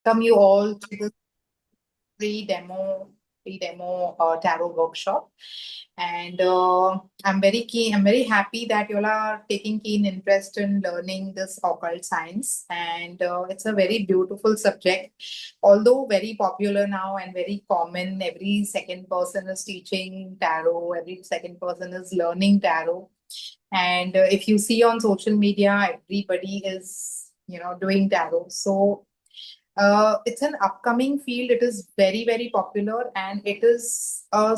Welcome you all to the free demo tarot workshop. And I'm very keen, I'm very happy that you all are taking keen interest in learning this occult science. And it's a very beautiful subject, although very popular now and very common. Every second person is teaching tarot, every second person is learning tarot. And if you see on social media, everybody is, doing tarot. So it's an upcoming field. It is very, very popular and it is a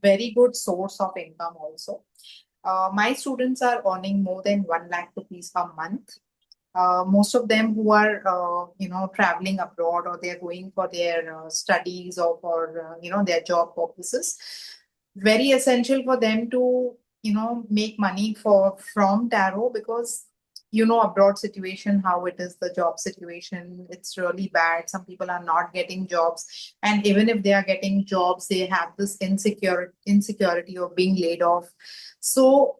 very good source of income also. My students are earning more than 1 lakh rupees a month. Most of them who are, traveling abroad or they're going for their studies or for, their job purposes. Very essential for them to, make money from tarot because abroad situation, how it is, the job situation, it's really bad. Some people are not getting jobs, and even if they are getting jobs, they have this insecurity of being laid off. So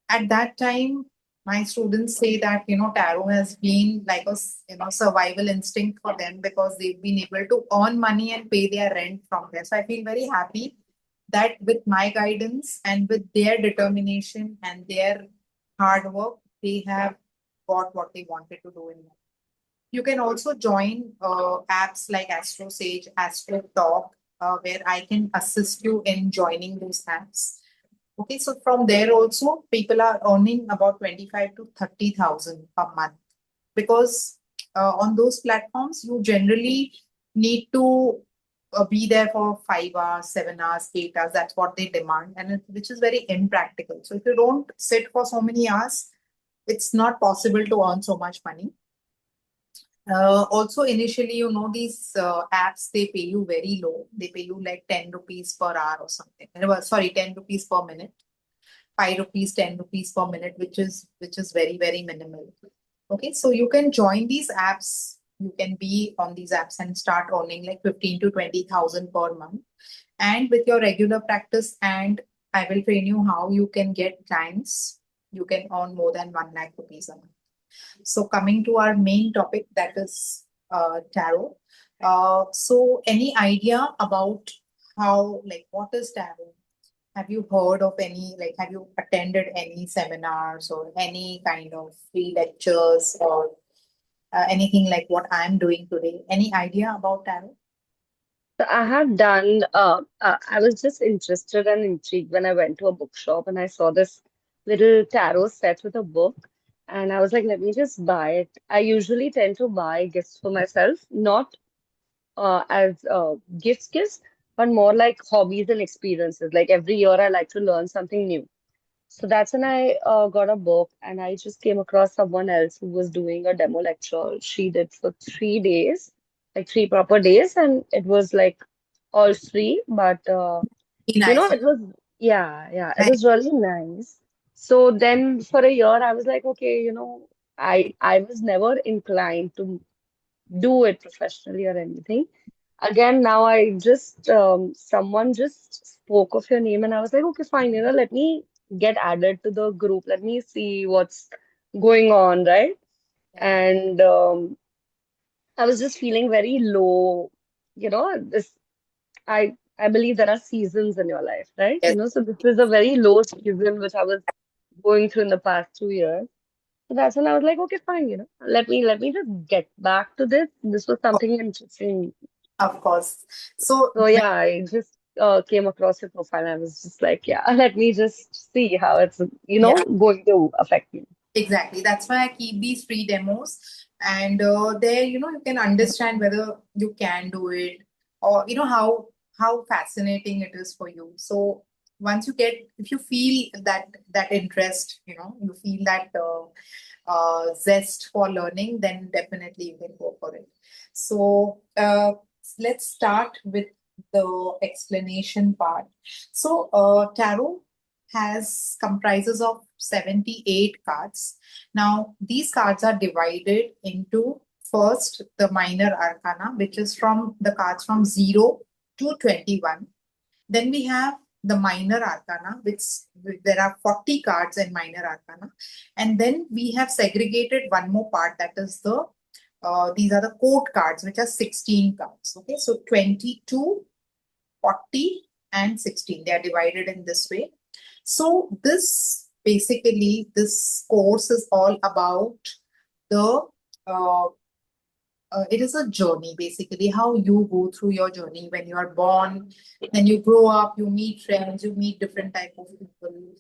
at that time, my students say that tarot has been like a survival instinct for them because they've been able to earn money and pay their rent from there. So I feel very happy that with my guidance and with their determination and their hard work, they have got what they wanted to do in life. You can also join apps like Astro Sage, Astro Talk, where I can assist you in joining those apps. Okay, so from there also, people are earning about 25 to 30,000 a month because on those platforms, you generally need to be there for 5 hours, 7 hours, 8 hours. That's what they demand, and which is very impractical. So if you don't sit for so many hours, it's not possible to earn so much money. Also, initially, these apps, they pay you very low. They pay you like 10 rupees per hour or something. Sorry, 10 rupees per minute, 5 rupees, 10 rupees per minute, which is very, very minimal. Okay, so you can join these apps. You can be on these apps and start earning like 15 to 20,000 per month. And with your regular practice, and I will train you how you can get clients, you can earn more than 1 lakh rupees a month. So coming to our main topic, that is tarot. So any idea about how, like, what is tarot? Have you heard of any, like, have you attended any seminars or any kind of free lectures or anything like what I'm doing today? Any idea about tarot? So I have done, I was just interested and intrigued when I went to a bookshop and I saw this little tarot set with a book. And I was like, let me just buy it. I usually tend to buy gifts for myself, not as gifts, but more like hobbies and experiences. Like every year, I like to learn something new. So that's when I got a book and I just came across someone else who was doing a demo lecture. She did for 3 days, like 3 proper days, and it was like all free. But Be nice. it was, yeah, it Nice. was really nice. So then for a year, I was like, okay, I was never inclined to do it professionally or anything. Again, now I just someone just spoke of your name and I was like, okay, fine, let me get added to the group. Let me see what's going on, right? Yeah. And I was just feeling very low. This I believe there are seasons in your life, right? Yes. So this is a very low season which I was going through in the past 2 years. So that's when I was like, okay, fine, let me just get back to this. This was something interesting. Of course. So, So yeah, I just came across your profile and I was just like, yeah, let me just see how it's, yeah. going to affect me. Exactly. That's why I keep these free demos. And there, you can understand whether you can do it or, how fascinating it is for you. So once you get, if you feel that interest, you feel that zest for learning, then definitely you can go for it. So let's start with the explanation part. So tarot has comprises of 78 cards. Now, these cards are divided into first the minor arcana, which is from the cards from 0 to 21. Then we have the minor arcana, which there are 40 cards in minor arcana. And then we have segregated one more part, that is the These are the court cards, which are 16 cards. Okay, so 22, 40, and 16. They are divided in this way. So this basically, this course is all about the uh, it is a journey, basically how you go through your journey when you are born, then you grow up, you meet friends, you meet different type of people.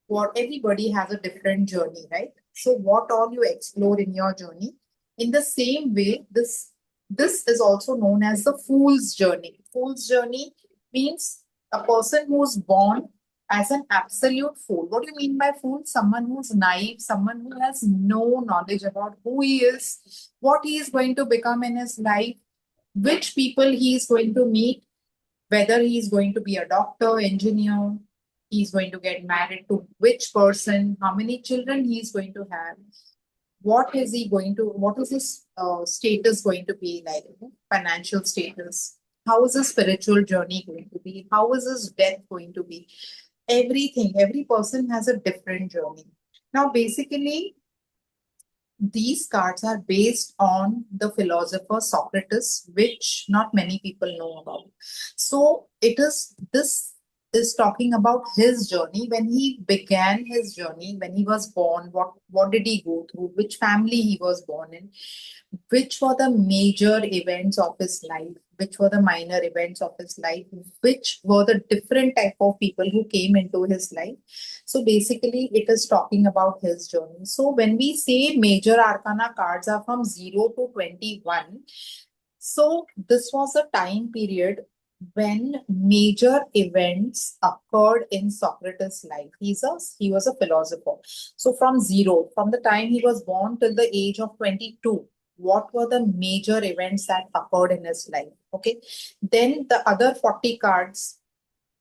What Everybody has a different journey, right? So what all you explore in your journey, in the same way, this is also known as the fool's journey. Fool's journey means a person who's born as an absolute fool. What do you mean by fool? Someone who's naive, someone who has no knowledge about who he is, what he is going to become in his life, which people he is going to meet, whether he is going to be a doctor, engineer, he's going to get married to which person, how many children he is going to have, what is his status going to be like, financial status, how is his spiritual journey going to be, how is his death going to be, everything. Every person has a different journey. Now, basically, these cards are based on the philosopher Socrates, which not many people know about. So this is talking about his journey, when he began his journey, when he was born, what did he go through, which family he was born in, which were the major events of his life, which were the minor events of his life, which were the different type of people who came into his life. So basically, it is talking about his journey. So when we say major arcana cards are from 0 to 21, so this was a time period when major events occurred in Socrates' life. He was a philosopher. So from zero, from the time he was born till the age of 22, what were the major events that occurred in his life? Okay. Then the other 40 cards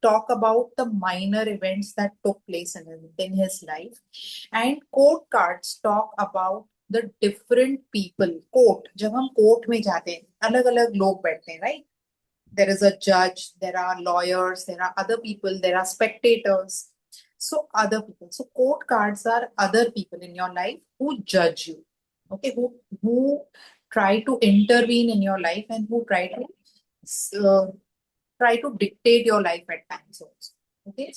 talk about the minor events that took place in his life. And court cards talk about the different people. Court, जब हम court में जाते हैं, अलग अलग लोग बैठते हैं, right? There is a judge, there are lawyers, there are other people, there are spectators. So other people. So court cards are other people in your life who judge you. Okay, who try to intervene in your life and who uh, try to dictate your life at times also. Okay,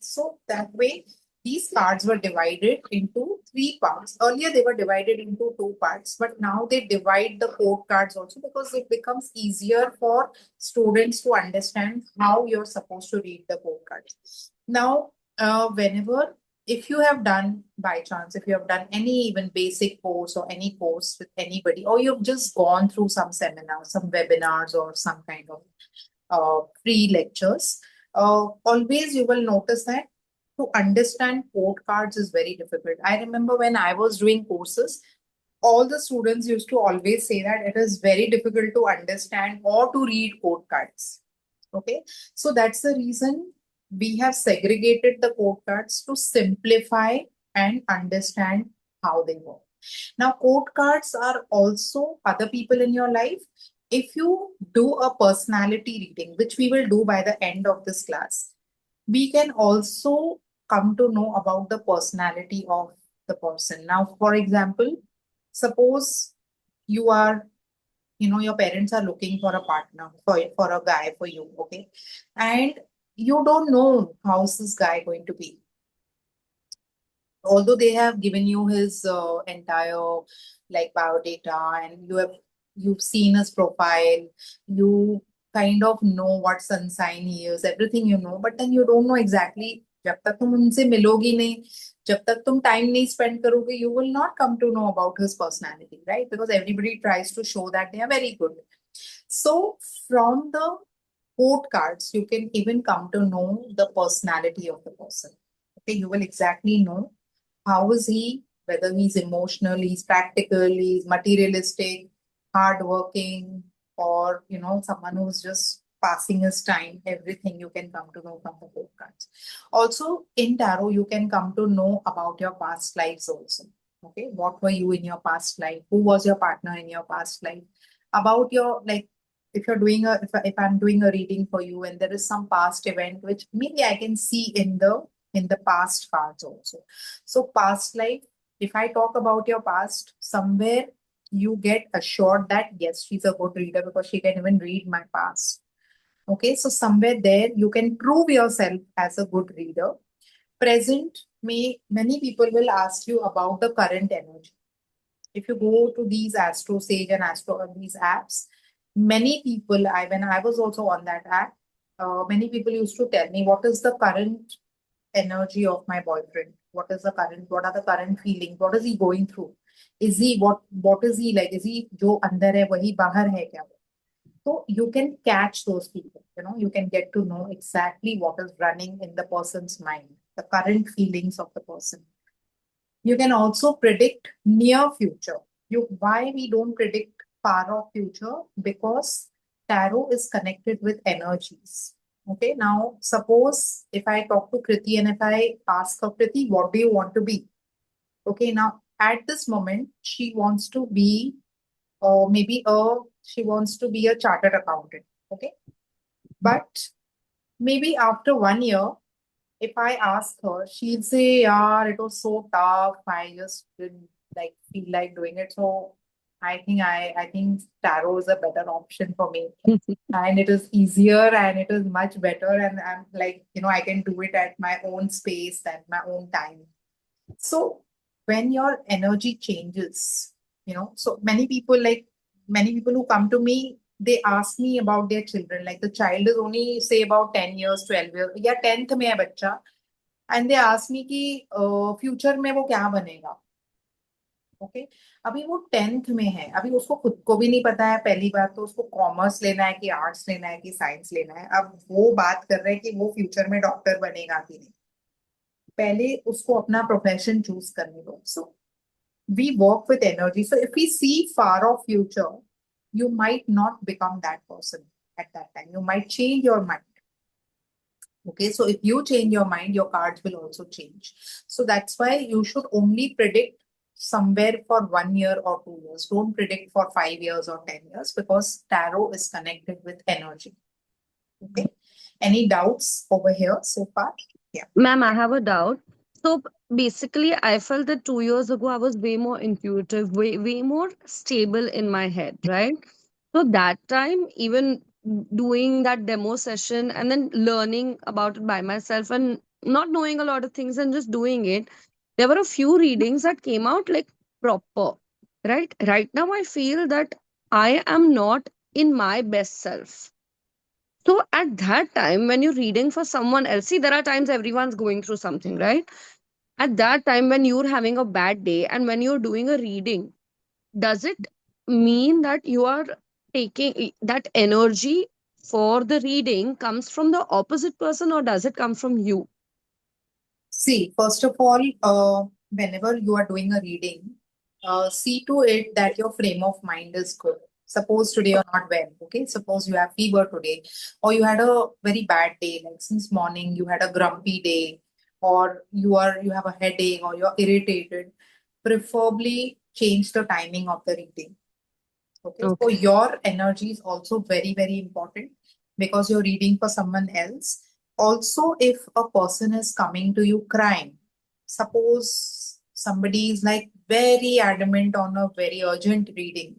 so that way these cards were divided into three parts. Earlier they were divided into two parts, but now they divide the code cards also because it becomes easier for students to understand how you're supposed to read the code cards. Now, whenever if you have done by chance, if you have done any even basic course or any course with anybody, or you've just gone through some seminars, some webinars, or some kind of free lectures, always you will notice that to understand code cards is very difficult. I remember when I was doing courses, all the students used to always say that it is very difficult to understand or to read code cards. Okay, so that's the reason we have segregated the code cards to simplify and understand how they work. Now, code cards are also other people in your life. If you do a personality reading, which we will do by the end of this class, we can also come to know about the personality of the person. Now, for example, suppose you are, your parents are looking for a partner, for a guy for you, okay? And you don't know how's this guy going to be, although they have given you his entire like biodata, and you've seen his profile, you kind of know what sun sign he is, everything you know, but then you don't know exactly. जब तक तुम उनसे मिलोगी नहीं, जब तक तुम time नहीं spend करोगे, you will not come to know about his personality, right? Because everybody tries to show that they are very good. So from the quote cards, you can even come to know the personality of the person. Okay, you will exactly know how is he, whether he's emotional, he's practical, he's materialistic, hardworking, or someone who's just passing his time. Everything you can come to know from the book cards. Also, in tarot, you can come to know about your past lives also. Okay, what were you in your past life? Who was your partner in your past life? About your, like, if you're doing if I'm doing a reading for you and there is some past event which maybe I can see in the past cards also. So past life, if I talk about your past, somewhere you get assured that yes, she's a good reader because she can even read my past. Okay, so somewhere there you can prove yourself as a good reader. Present, may many people will ask you about the current energy. If you go to these Astro Sage and Astro these apps, many people, I when I was also on that app, many people used to tell me what is the current energy of my boyfriend. What are the current feelings? What is he going through? Is he what is he like? Is he जो अंदर है वही बाहर है क्या? So you can catch those people, you can get to know exactly what is running in the person's mind, the current feelings of the person. You can also predict near future. Why we don't predict far off future? Because tarot is connected with energies. Okay, now suppose if I talk to Kriti and if I ask her, Kriti, what do you want to be? Okay, now at this moment, she wants to be, maybe she wants to be a chartered accountant. Okay, but maybe after 1 year, if I ask her, she'll say, "Yeah, it was so tough. I just didn't like feel like doing it." So I think tarot is a better option for me, and it is easier and it is much better. And I'm like, I can do it at my own space and my own time. So when your energy changes, so many people who come to me, they ask me about their children. Like the child is only say about 10 years, 12 years, या 10th में है बच्चा, and they ask me कि future में वो क्या बनेगा. Okay, अभी वो 10th में है, अभी उसको खुद को भी नहीं पता है. पहली बात तो उसको कॉमर्स लेना है कि आर्ट्स लेना है कि साइंस लेना है. अब वो बात कर रहे हैं कि वो फ्यूचर में डॉक्टर बनेगा कि नहीं. पहले उसको अपना प्रोफेशन चूज करने दो. सो we work with energy. So if we see far off future, you might not become that person at that time. You might change your mind. Okay, so if you change your mind, your cards will also change. So that's why you should only predict somewhere for 1 year or 2 years. Don't predict for 5 years or 10 years because tarot is connected with energy. Okay, any doubts over here so far? Yeah. Ma'am, I have a doubt. So basically, I felt that 2 years ago I was way more intuitive, way more stable in my head, right? So that time, even doing that demo session and then learning about it by myself and not knowing a lot of things and just doing it, there were a few readings that came out like proper, right? Right now, I feel that I am not in my best self. So at that time, when you're reading for someone else, see, there are times everyone's going through something, right? At that time, when you're having a bad day and when you're doing a reading, does it mean that you are taking that energy for the reading comes from the opposite person or does it come from you? See, first of all, whenever you are doing a reading, see to it that your frame of mind is good. Suppose today you're not well, okay? Suppose you have fever today, or you had a very bad day, like since morning you had a grumpy day, or you have a headache, or you're irritated. Preferably change the timing of the reading. Okay, so Okay. your energy is also very, very important because you're reading for someone else. Also, if a person is coming to you crying, suppose somebody is like very adamant on a very urgent reading,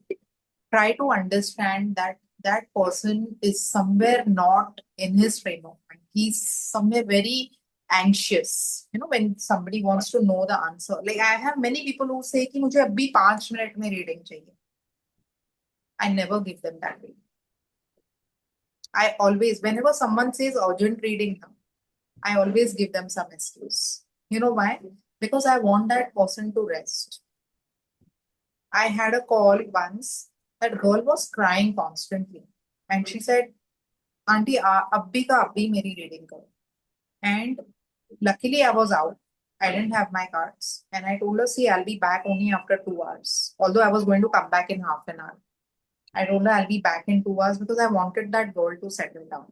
try to understand that that person is somewhere not in his frame of mind. He's somewhere very anxious. When somebody wants to know the answer. Like I have many people who say कि मुझे अभी 5 minute में reading चाहिए. I never give them that reading. I always, whenever someone says urgent reading, I always give them some excuse. You know why? Because I want that person to rest. I had a call once. That girl was crying constantly. And she said, Auntie, abhi ka abhi meri reading karo. And luckily I was out. I didn't have my cards. And I told her, see, I'll be back only after 2 hours. Although I was going to come back in half an hour. I told her I'll be back in 2 hours because I wanted that girl to settle down.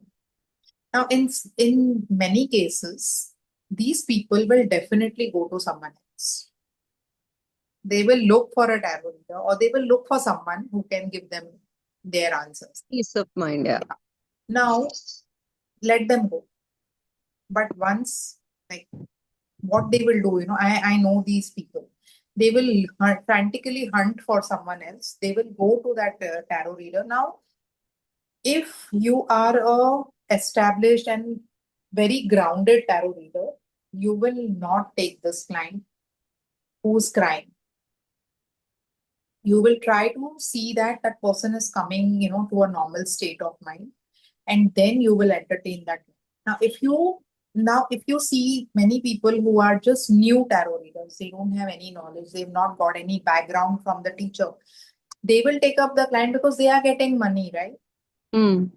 Now, in many cases, these people will definitely go to someone else. They will look for a tarot reader or they will look for someone who can give them their answers. Peace of mind, yeah. Now, let them go. But once, like what they will do, I know these people. They will frantically hunt for someone else. They will go to that tarot reader. Now, if you are a established and very grounded tarot reader, you will not take this client who's crying. You will try to see that that person is coming, to a normal state of mind, and then you will entertain that. Now, if you see many people who are just new tarot readers, they don't have any knowledge, they've not got any background from the teacher, they will take up the client because they are getting money, right? Hmm.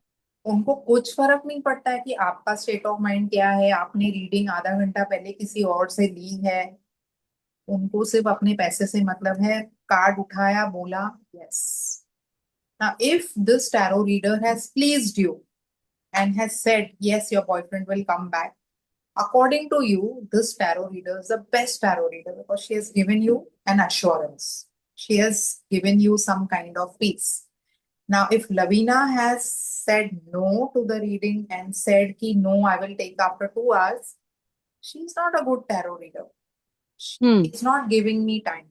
उनको कुछ फर्क नहीं पड़ता है कि आपका state of mind क्या है, आपने रीडिंग आधा घंटा पहले किसी और से ली है। उनको सिर्फ अपने पैसे से मतलब है। कार्ड उठाया, बोला yes. Now if this tarot reader has pleased you and has said, yes, your boyfriend will come back. According to you, this tarot reader is the best tarot reader because she has given you an assurance. She has given you some kind of peace. Now, if Lavina has said no to the reading and said, ki, no, I will take after 2 hours, she's not a good tarot reader. Hmm. She's not giving me time.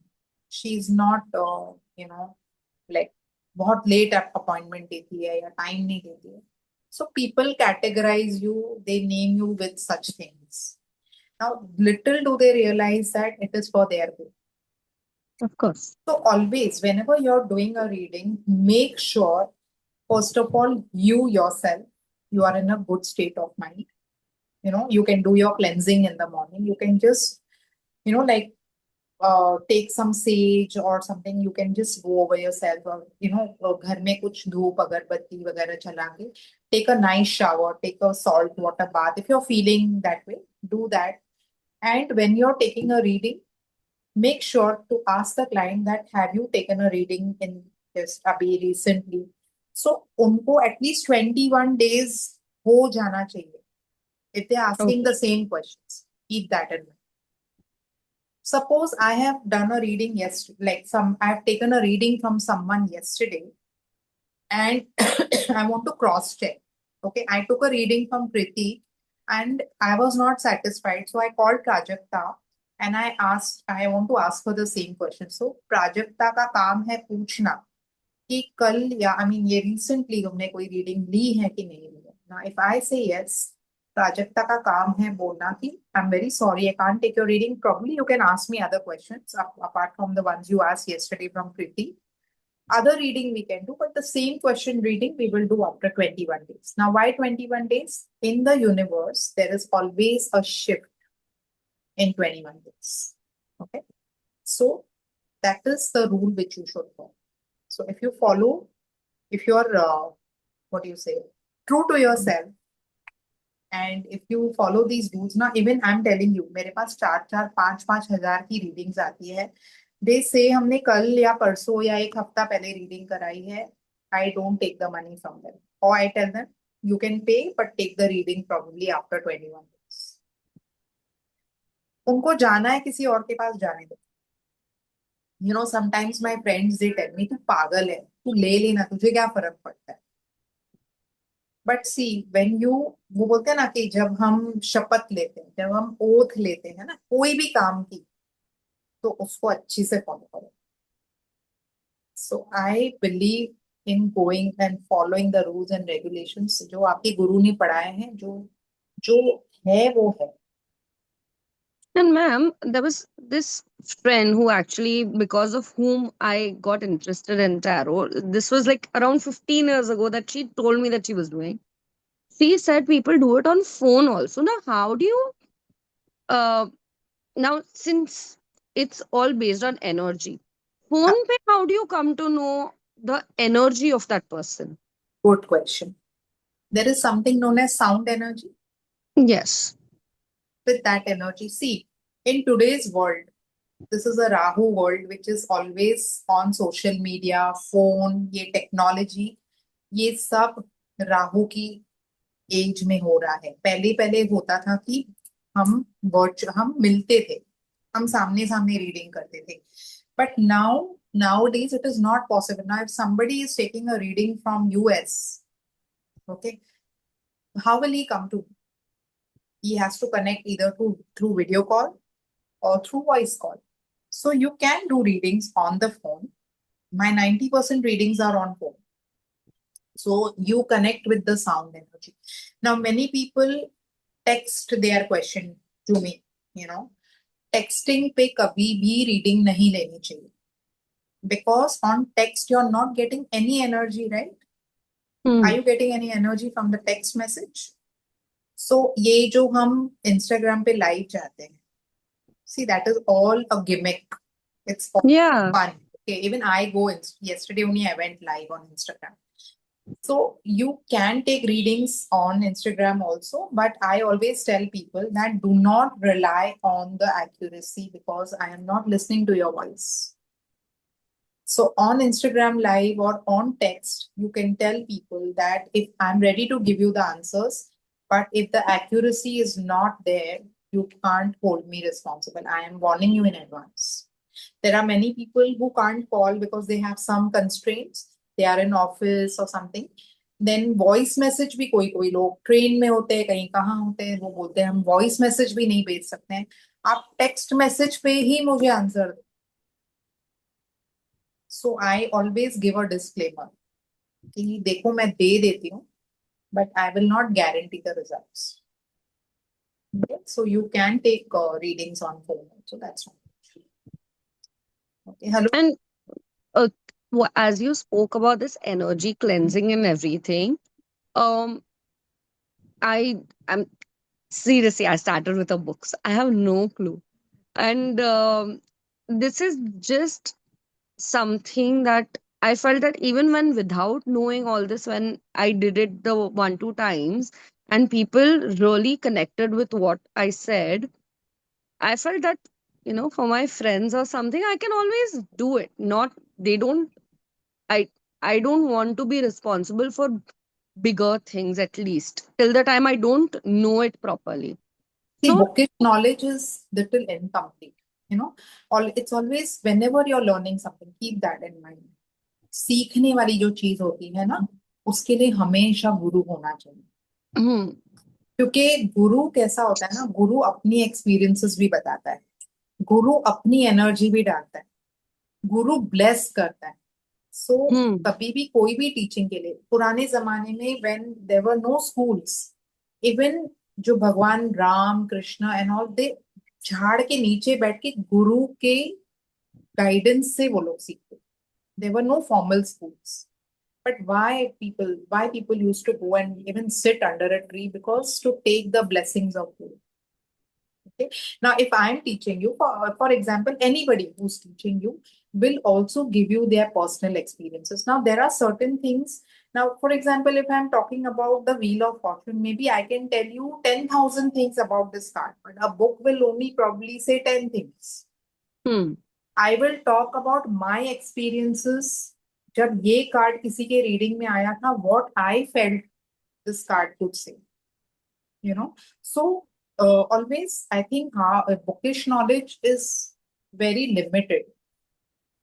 She's not, like, बहुत late appointment देती है या time नहीं देती है. So people categorize you, they name you with such things. Now, little do they realize that it is for their good. Of course. So always, whenever you're doing a reading, make sure, first of all, you yourself, you are in a good state of mind. You can do your cleansing in the morning. You can just, like take some sage or something. You can just go over yourself, or घर में कुछ धूप अगरबत्ती वगैरह चला के take a nice shower, take a salt water bath. If you're feeling that way, do that. And when you're taking a reading, make sure to ask the client that have you taken a reading in just abhi recently. So उनको at least 21 days हो जाना चाहिए. If they're asking Okay. the same questions, keep that in mind. Suppose I have done a reading yesterday, I have taken a reading from someone yesterday, and I want to cross check. Okay, I took a reading from Priti and I was not satisfied. So I called Prajakta and I want to ask her the same question. So Prajakta का काम है पूछना कि कल या ये recently तुमने कोई रीडिंग ली है कि नहीं ली है. Now, if I say yes, Prajakta का काम है बोलना कि I am very sorry, I can't take your reading. Probably you can ask me other questions apart from the ones you asked yesterday from Kriti. Other reading we can do, but the same question reading we will do after 21 days. Now, why 21 days? In the universe, there is always a shift in 21 days. Okay. So that is the rule which you should follow. So if you follow, if you're, what do you say, true to yourself, and if you follow these rules, ना, even I'm telling you, मेरे पास 4-4 5-5 हजार की readings आती है. दे से हमने कल या परसों या एक हफ्ता पहले रीडिंग कराई है. I don't take the money from them, और I tell them you can pay but take the reading probably after 21 days. उनको जाना है किसी और के पास, जाने दो. Sometimes my friends they tell me तू पागल है, तू ले लेना, तुझे क्या फर्क पड़ता है. बट सी व्हेन यू, वो बोलते हैं ना कि जब हम शपथ लेते हैं, जब हम ओथ लेते हैं ना कोई भी काम की, तो उसको अच्छी से फॉलो करो. So I believe in going and following the rules and regulations जो आपके गुरु ने पढ़ाए हैं. जो जो है वो है. And ma'am, there was this friend who actually, because of whom I got interested in tarot. This was like around 15 years ago that she told me that she was doing. She said people do it on phone also. Now, how do you, uh, now since it's all based on energy, phone pe, how do you come to know the energy of that person? Good question. There is something known as sound energy. Yes. With that energy, see, in today's world, this is a Rahu world which is always on social media, phone, ये technology, ये सब राहु की as में हो रहा है. पहले पहले होता था कि हम मिलते थे, हम सामने सामने रीडिंग करते थे. But nowadays it is not possible. Now if somebody is taking a reading from US, okay, how will he come to? He has to connect either through video call or through voice call. So you can do readings on the phone. My 90% readings are on phone. So you connect with the sound energy. Now, many people text their question to me, you know. Texting पे कभी भी reading नहीं लेनी चाहिए. Because on text you're not getting any energy, right? Are Hmm. you getting any energy from the text message? So ये जो हम Instagram पे live जाते हैं, see that is all a gimmick. It's all Yeah. fun. Okay, even I go yesterday only I went live on Instagram. So you can take readings on Instagram also, but I always tell people that do not rely on the accuracy because I am not listening to your voice. So on Instagram live or on text, you can tell people that if I'm ready to give you the answers, but if the accuracy is not there, you can't hold me responsible. I am warning you in advance. There are many people who can't call because they have some constraints. They are in office or something. Then voice message भी कोई कोई लोग train में होते हैं कहीं कहाँ होते हैं वो बोलते हैं हम वॉइस मैसेज भी नहीं भेज सकते हैं आप टेक्स्ट मैसेज पे ही मुझे answer. So I always give a disclaimer कि देखो मैं दे देती हूँ but I will not guarantee the results. So you can take readings on phone also. That's not okay. Hello. And uh, as you spoke about this energy cleansing and everything, um, I'm seriously, I started with a books. I have no clue. And this is just something that I felt that even when without knowing all this, when I did it the one, two times, and people really connected with what I said, I felt that, for my friends or something, I can always do it. Not, they don't, I, I don't want to be responsible for bigger things at least till the time I don't know it properly. See, So, bookish knowledge is little incomplete. You know, all it's always whenever you're learning something, keep that in mind. सीखने वाली जो चीज होती है ना, उसके लिए हमेशा गुरु होना चाहिए. hmm, क्योंकि गुरु कैसा होता है ना, गुरु अपनी एक्सपीरियंसेस भी बताता है, गुरु अपनी एनर्जी भी डालता है, गुरु ब्लेस करता है. सो hmm, कभी भी कोई भी टीचिंग के लिए पुराने जमाने में when there were no schools, even जो भगवान Ram Krishna and all they झाड़ के नीचे बैठ के गुरु के गाइडेंस से वो लोग सीखते. There were no formal schools. But why people used to go and even sit under a tree because to take the blessings of Guru. Okay. Now, if I'm teaching you, for example, anybody who's teaching you will also give you their personal experiences. Now, there are certain things. Now, for example, if I'm talking about the Wheel of Fortune, maybe I can tell you 10,000 things about this card, but a book will only probably say 10 things. hmm, I will talk about my experiences. जब ये card किसी के reading में आया था, what I felt this card could say. So always I think bookish knowledge is very limited.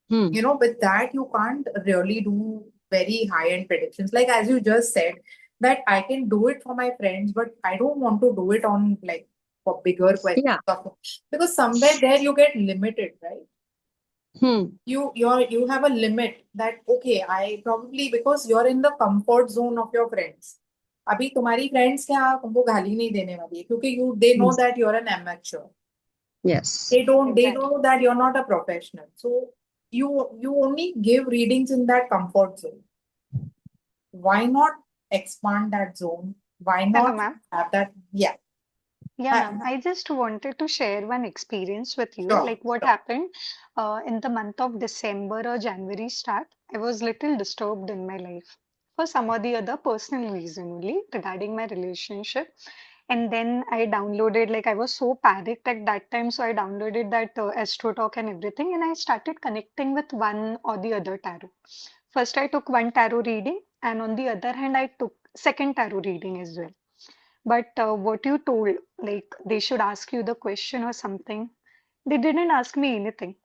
hmm, With that you can't really do very high end predictions, like as you just said that I can do it for my friends but I don't want to do it on like for bigger yeah, questions because somewhere there you get limited, right? hmm, You have a limit that okay I probably because you're in the comfort zone of your friends. अभी तुम्हारी friends क्या तुमको गाली नहीं देने वाली है क्योंकि you they know yes, that you are an amateur. yes, They know that you're not a professional, so you only give readings in that comfort zone. Why not expand that zone? Why Hello, not ma'am. have that? Yeah. Yeah, Uh, ma'am. I just wanted to share one experience with you. sure, Like what sure. happened in the month of December or January start, I was little disturbed in my life for some or the other personal reason only regarding my relationship. And then I downloaded, like I was so panicked at that time, so I downloaded that Astro Talk and everything, and I started connecting with one or the other tarot. First, I took one tarot reading, and on the other hand, I took second tarot reading as well. But what you told, like they should ask you the question or something, they didn't ask me anything.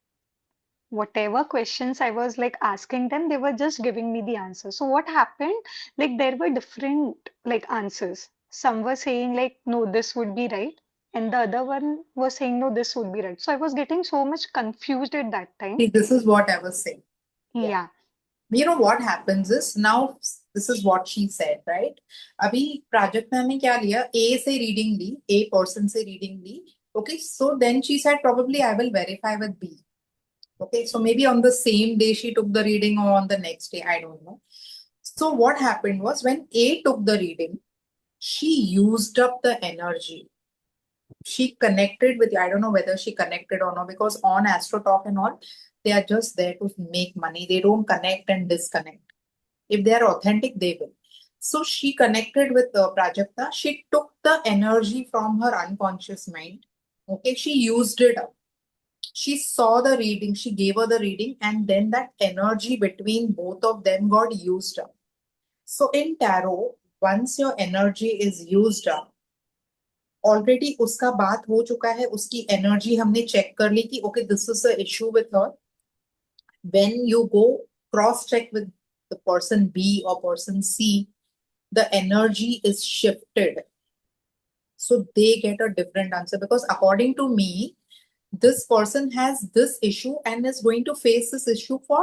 Whatever questions I was like asking them, they were just giving me the answer. So what happened? Like there were different like answers. Some were saying like, no, this would be right. and the other one was saying, no, this would be right. So I was getting so much confused at that time. See, this is what I was saying. Yeah. Yeah. You know what happens is now this is what she said, right? अभी प्राजक्ता ने क्या लिया? A से reading Lee, A person से reading Lee. Okay, so then she said probably I will verify with B. Okay, so maybe on the same day she took the reading or on the next day, I don't know. So what happened was when A took the reading, she used up the energy. She connected with you. I don't know whether she connected or not because on Astro Talk and all, they are just there to make money. They don't connect and disconnect. If they are authentic, they will. So she connected with Prajakta. She took the energy from her unconscious mind. Okay, she used it up. She saw the reading, she gave her the reading, and then that energy between both of them got used up. So in tarot, once your energy is used up, already उसका बात हो चुका है, उसकी energy हमने check कर ली कि okay this is the issue with her. When you go cross check with the person B और person C, the energy is shifted, so they get a different answer because according to me this person has this issue and is going to face this issue for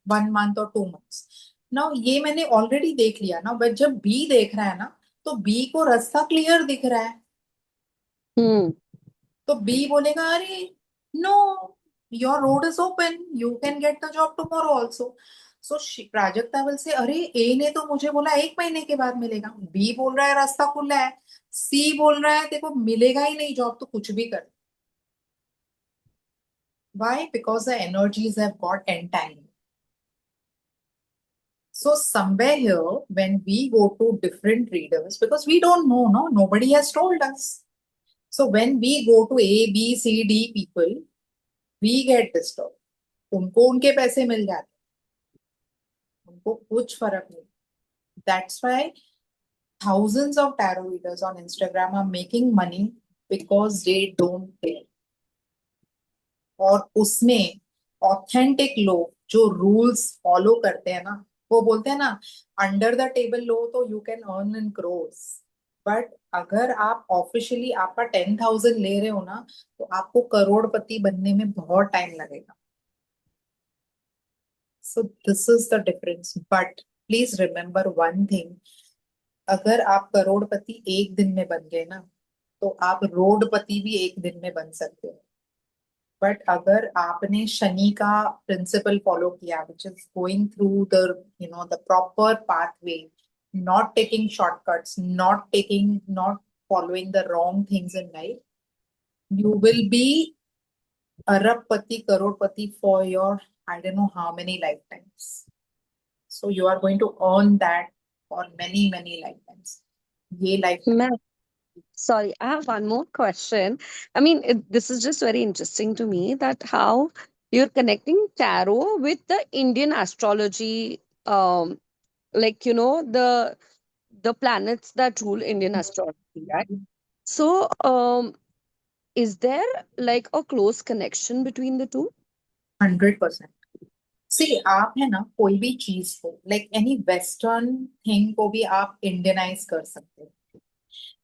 1 month or 2 months. Now ये मैंने already देख लिया ना, but जब B देख रहा है ना तो बी को रास्ता क्लियर दिख रहा है. Hmm. तो बी बोलेगा अरे no, your road is open, you can get the job tomorrow also. So Prajakta will say अरे ए ने तो मुझे बोला 1 महीने के बाद मिलेगा, बी बोल रहा है रास्ता खुला है, सी बोल रहा है देखो मिलेगा ही नहीं जॉब तो कुछ भी कर. Why? Because the energies have got entangled. So somewhere here, when we go to different readers, because we don't know, no, nobody has told us. So when we go to A, B, C, D people, we get disturbed. उनको उनके पैसे मिल जाते, उनको कुछ फर्क नहीं. That's why thousands of tarot readers on Instagram are making money because they don't care. और उसमें ऑथेंटिक लोग जो रूल्स फॉलो करते हैं ना, वो बोलते हैं ना अंडर द टेबल लो तो you can earn in crores, but अगर आप ऑफिशियली आपका 10,000 ले रहे हो ना तो आपको करोड़पति बनने में बहुत टाइम लगेगा. So this is the difference. But please remember one thing, अगर आप करोड़पति एक दिन में बन गए ना तो आप रोडपति भी एक दिन में बन सकते हो. बट अगर आपने शनि का प्रिंसिपल फॉलो किया, which is going through the the proper pathway, not taking shortcuts, not following the wrong things in life, you will be arabpati crorepati for your I don't know how many lifetimes. So you are going to earn that for many lifetimes. ये lifetime. Ma'am, sorry, I have one more question. I mean, this is just very interesting to me that how you're connecting tarot with the Indian astrology, like the planets that rule Indian astrology, right? So, is there like a close connection between the two? 100%. See, आप है ना कोई भी चीज को like any western thing को भी आप इंडियनाइज कर सकते हो.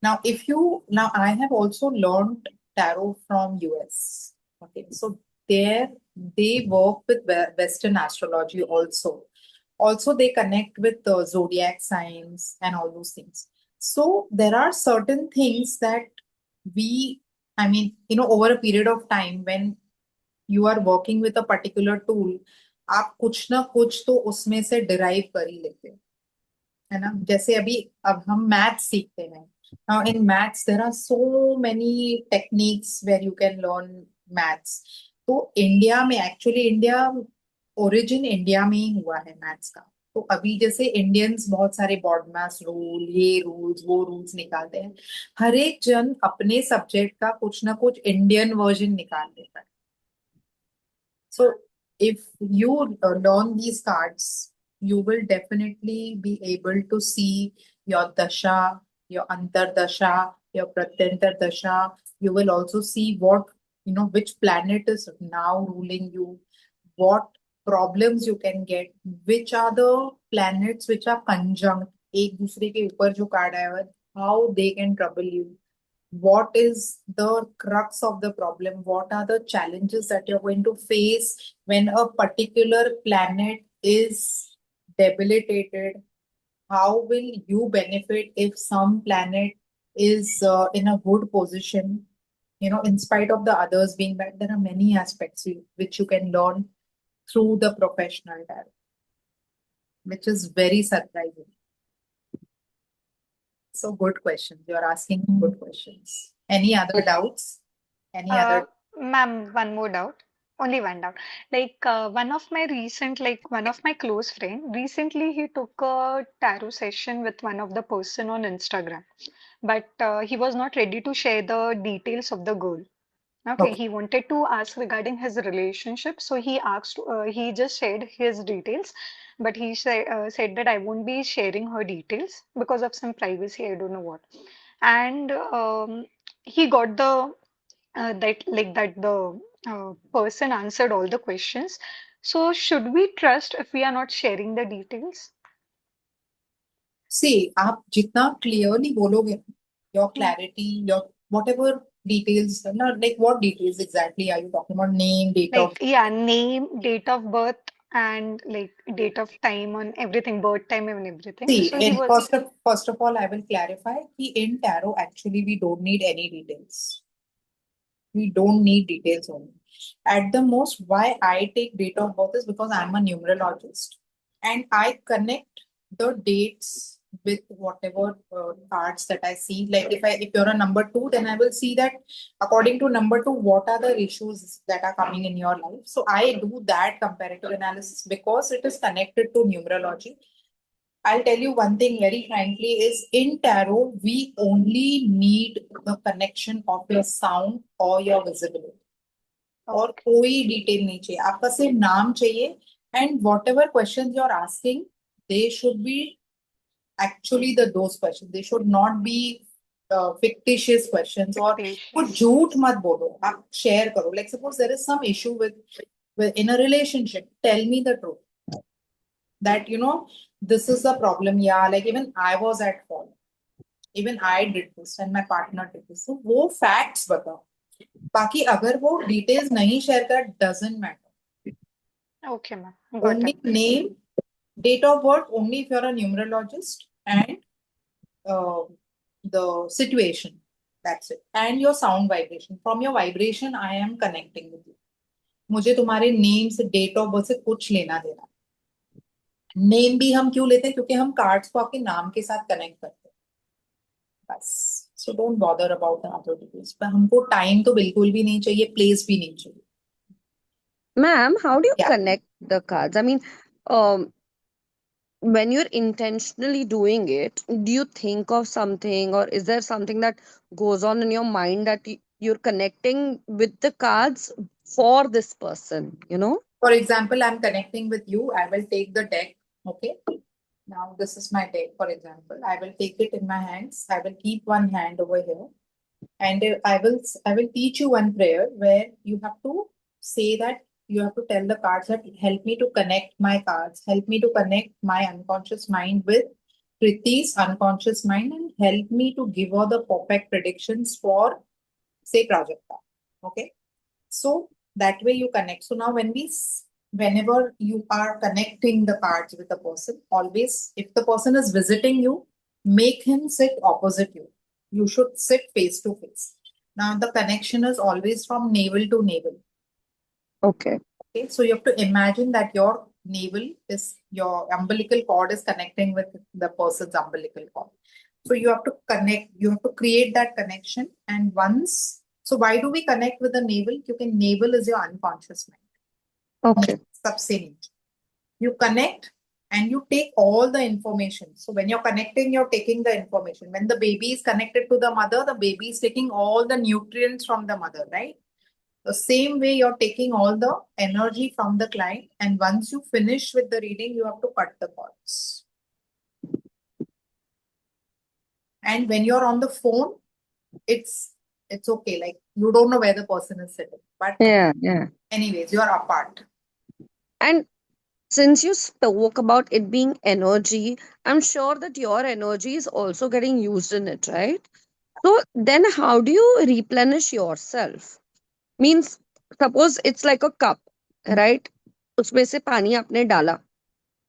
Now, if you now I have also learned tarot from US. Okay, so there they work with Western astrology also. Also, they connect with the zodiac signs and all those things. So there are certain things that I mean, over a period of time when you are working with a particular tool, आप कुछ ना कुछ तो उसमें से derive कर ही लेते हो, है ना. जैसे अभी अब हम मैथ्स सीखते हैं. Now in maths there are so many techniques where you can learn maths. तो इंडिया में एक्चुअली ओरिजिन इंडिया में ही हुआ है मैथ्स का. तो अभी जैसे इंडियंस बहुत सारे बॉडमास रूल, ये रूल्स वो रूल्स निकालते हैं. हर एक जन अपने सब्जेक्ट का कुछ ना कुछ इंडियन वर्जन निकाल देता है. So if you learn these cards, you will definitely be able to see your dasha, your antardasha, your pratyantar dasha. You will also see what, which planet is now ruling you, what problems you can get, which are the planets which are conjunct, एक दूसरे के ऊपर जो card आया हुआ है, how they can trouble you. what is the crux of the problem, what are the challenges that you're going to face when a particular planet is debilitated, how will you benefit if some planet is in a good position, in spite of the others being bad. There are many aspects which you can learn through the professional tarot, which is very surprising. So good questions. You're asking good questions. Any other doubts? Any Uh, other? Ma'am, one more doubt. Only one doubt. One of my close friend, recently he took a tarot session with one of the person on Instagram, but he was not ready to share the details of the girl. Okay, Okay. he wanted to ask regarding his relationship, so he just shared his details, but said that I won't be sharing her details because of some privacy, I don't know what. And he got the that the person answered all the questions. So should we trust if we are not sharing the details? See, आप जितना clearly बोलोगे, your Hmm. clarity, your whatever details, not like what details exactly are you talking about? Name, date of. Like, yeah, name, date of birth, and like date of time on everything, birth time and everything. See, So he in was first of all, I will clarify कि in tarot actually we don't need any details. We don't need details only. At the most, why I take date of birth is because I'm a numerologist and I connect the dates with whatever cards that I see. Like if you're a number two, then I will see that according to number two, what are the issues that are coming in your life. So I do that comparative analysis because it is connected to numerology. I'll tell you one thing very frankly is in tarot, we only need the connection of your sound or your visibility. और okay. कोई detail नहीं चाहिए आपका सिर्फ नाम चाहिए and whatever question you are asking they should be actually the those questions they should not be fictitious questions और कुछ Fictitious. झूठ मत बोलो आप शेयर करो like suppose there is some issue with in a relationship tell me the truth that this is the problem yeah like even I was at fault even I did this and my partner did this so वो facts बताओ बाकी अगर वो details नहीं share कर doesn't matter Okay, ma'am. Got it. only name date of birth only if you're a numerologist and uh, the situation that's it and your sound vibration from your vibration I am connecting with you मुझे तुम्हारे name से date of birth से कुछ लेना देना name भी हम क्यों लेते हैं क्योंकि हम कार्ड्स को आपके नाम के साथ कनेक्ट करते हैं बस so don't bother about the other details पर हमको टाइम तो बिल्कुल भी नहीं चाहिए प्लेस भी नहीं चाहिए Ma'am, how do you क्या connect the cards? I mean, um, when you're intentionally doing it, do you think of something, or is there something that goes on in your mind that you're connecting with the cards for this person, you know? For example, I'm connecting with you. I will take the deck. Okay. Now, this is my deck, for example. I will take it in my hands. I will keep one hand over here. And I will teach you one prayer where you have to say that you have to tell the cards that help me to connect my cards, help me to connect my unconscious mind with Kriti's unconscious mind, and help me to give her the perfect predictions for, say, Prajakta. Okay. So that way you connect. So now whenever you are connecting the cards with a person, always if the person is visiting you, make him sit opposite you. You should sit face to face. Now the connection is always from navel to navel. Okay. Okay, so you have to imagine that your navel is your umbilical cord is connecting with the person's umbilical cord. So you have to connect, you have to create that connection. And once, so why do we connect with the navel? Because navel is your unconscious mind. Okay. सबसे नीचे. You connect and you take all the information. So when you're connecting, you're taking the information. When the baby is connected to the mother, the baby is taking all the nutrients from the mother, right? The same way you're taking all the energy from the client, and once you finish with the reading, you have to cut the cords. And when you're on the phone, it's okay. Like you don't know where the person is sitting. But Yeah, yeah. anyways, you're apart. And since you spoke about it being energy, I'm sure that your energy is also getting used in it, right? So then how do you replenish yourself? Means suppose it's like a cup, right? उसमें से पानी आपने डाला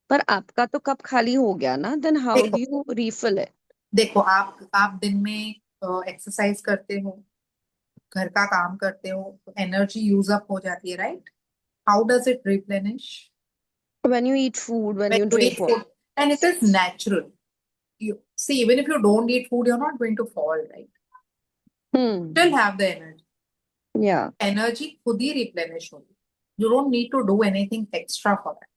पर आपका तो cup खाली हो गया ना, then how देखो do you refill it? देखो आप दिन में एक्सरसाइज करते हो, घर का काम करते हो, तो एनर्जी यूज अप हो जाती है, right? How does it replenish? When you eat food, when When you you drink eat water. food, and it is natural. You see, even if you don't eat food, you're not going to fall, right? Hmm. Still have the energy. Yeah. Energy खुद ही replenish होगी. You don't need to do anything extra for that.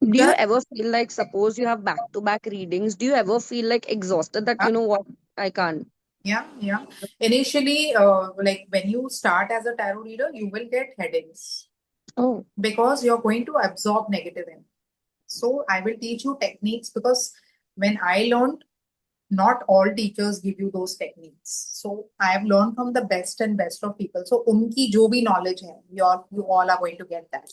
Do you Just ever feel like, suppose you have back-to-back readings, do you ever feel like exhausted that, yeah, you know what, I can't? yeah. Initially, like when you start as a tarot reader, you will get headaches Oh, because you're going to absorb negative energy. So I will teach you techniques because when I learned, not all teachers give you those techniques. So I have learned from the best and best of people. So उनकी जो भी knowledge है, you all are going to get that.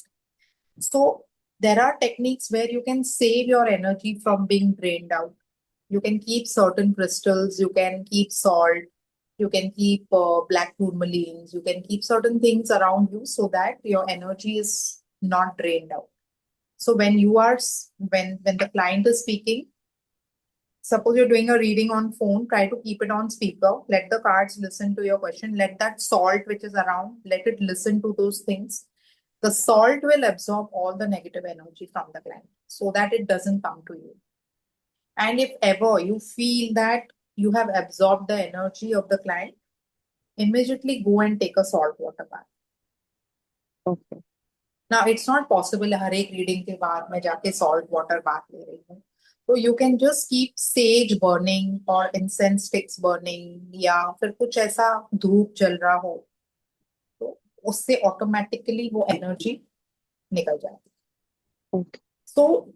So there are techniques where you can save your energy from being drained out. You can keep certain crystals, you can keep salt, you can keep black tourmalines, you can keep certain things around you so that your energy is not drained out. So when you are when the client is speaking, suppose you're doing a reading on phone, try to keep it on speaker, let the cards listen to your question, let that salt which is around, let it listen to those things. The salt will absorb all the negative energy from the client so that it doesn't come to you. And if ever you feel that you have absorbed the energy of the client, immediately go and take a salt water bath. okay. Now it's not possible हर एक reading के बाद मैं जाके salt water bath ले रही हूँ. So you can just keep sage burning or incense sticks burning या फिर कुछ ऐसा धूप जल रहा हो तो उससे ऑटोमेटिकली वो एनर्जी निकल जाती है. Okay. So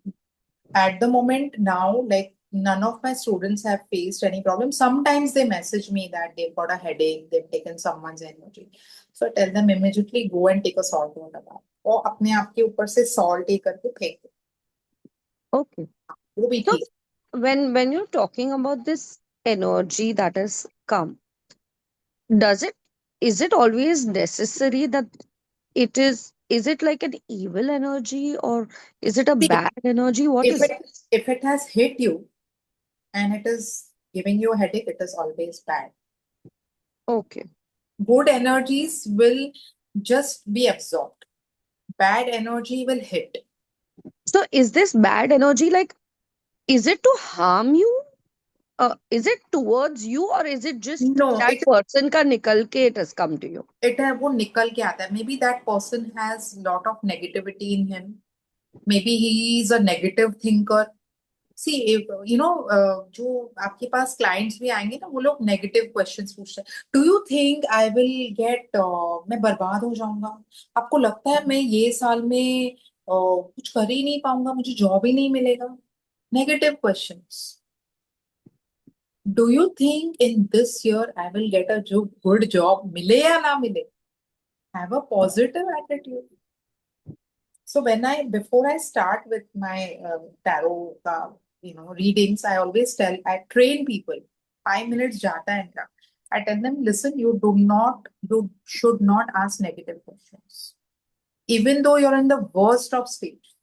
at the moment now, like none of my students have faced any problem. Sometimes they message me that they've got a headache, they've taken someone's energy. So I tell them immediately go and take a salt water bath. और अपने आप के ऊपर से salt ही करके फेंक दो, Okay. वो भी So ठीक. when you're talking about this energy that has come, does it is it always necessary that is it like an evil energy, or is it a See, bad energy? What if is it it? if it has hit you and it is giving you a headache, it is always bad. Okay. Good energies will just be absorbed. Bad energy will hit. So is this bad energy like, is it to harm you? Is it towards you, or is it just No, that person ka nikal ke it has come to you? it है वो निकल के आता है. Maybe that person has lot of negativity in him. Maybe he is a negative thinker. See, if, you know, जो आपके पास clients भी आएंगे ना, वो लोग negative questions पूछते हैं. Do you think I will get मैं बर्बाद हो जाऊंगा? आपको लगता है मैं ये साल में कुछ कर ही नहीं पाऊंगा, मुझे जॉब ही नहीं मिलेगा? Negative questions. Do you think in this year I will get a good job? मिले या ना मिले? Have a positive attitude. So before I start with my tarot, readings, I always I train people. 5 minutes jata hai इनका. I tell them, listen, you should not ask negative questions. Even though you're in the worst of stage,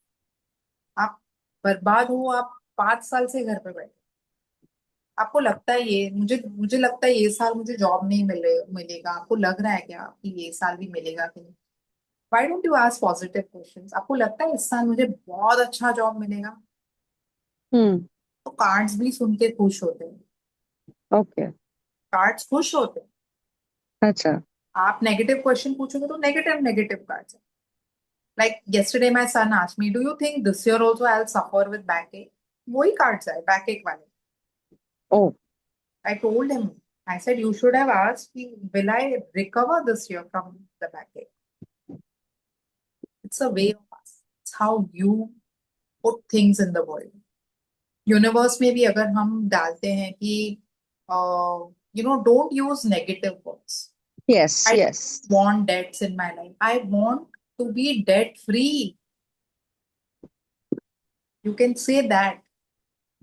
आप बर्बाद हो, आप 5 साल से घर पे बैठे, आपको लगता है ये मुझे लगता है ये साल मुझे जॉब नहीं मिलेगा, आपको लग रहा है क्या कि ये साल भी मिलेगा कि नहीं? Why don't you ask positive questions? आपको लगता है इस साल मुझे बहुत अच्छा जॉब मिलेगा? Hmm. तो कार्ड्स भी सुन के खुश होते हैं. Okay. कार्ड्स खुश होते हैं. Acha. आप नेगेटिव क्वेश्चन पूछोगे तो negative negative cards. Like yesterday my son asked me, do you think this year also I'll suffer with backache? वही कार्ड्स है बैकएक वाले. Oh, I told him, I said you should have asked me, will I recover this year from the backache? It's a way of us. It's how you put things in the world. Universe में भी अगर हम डालते हैं कि don't use negative words. yes, I yes, want debts in my life, I want to be debt free. You can say that.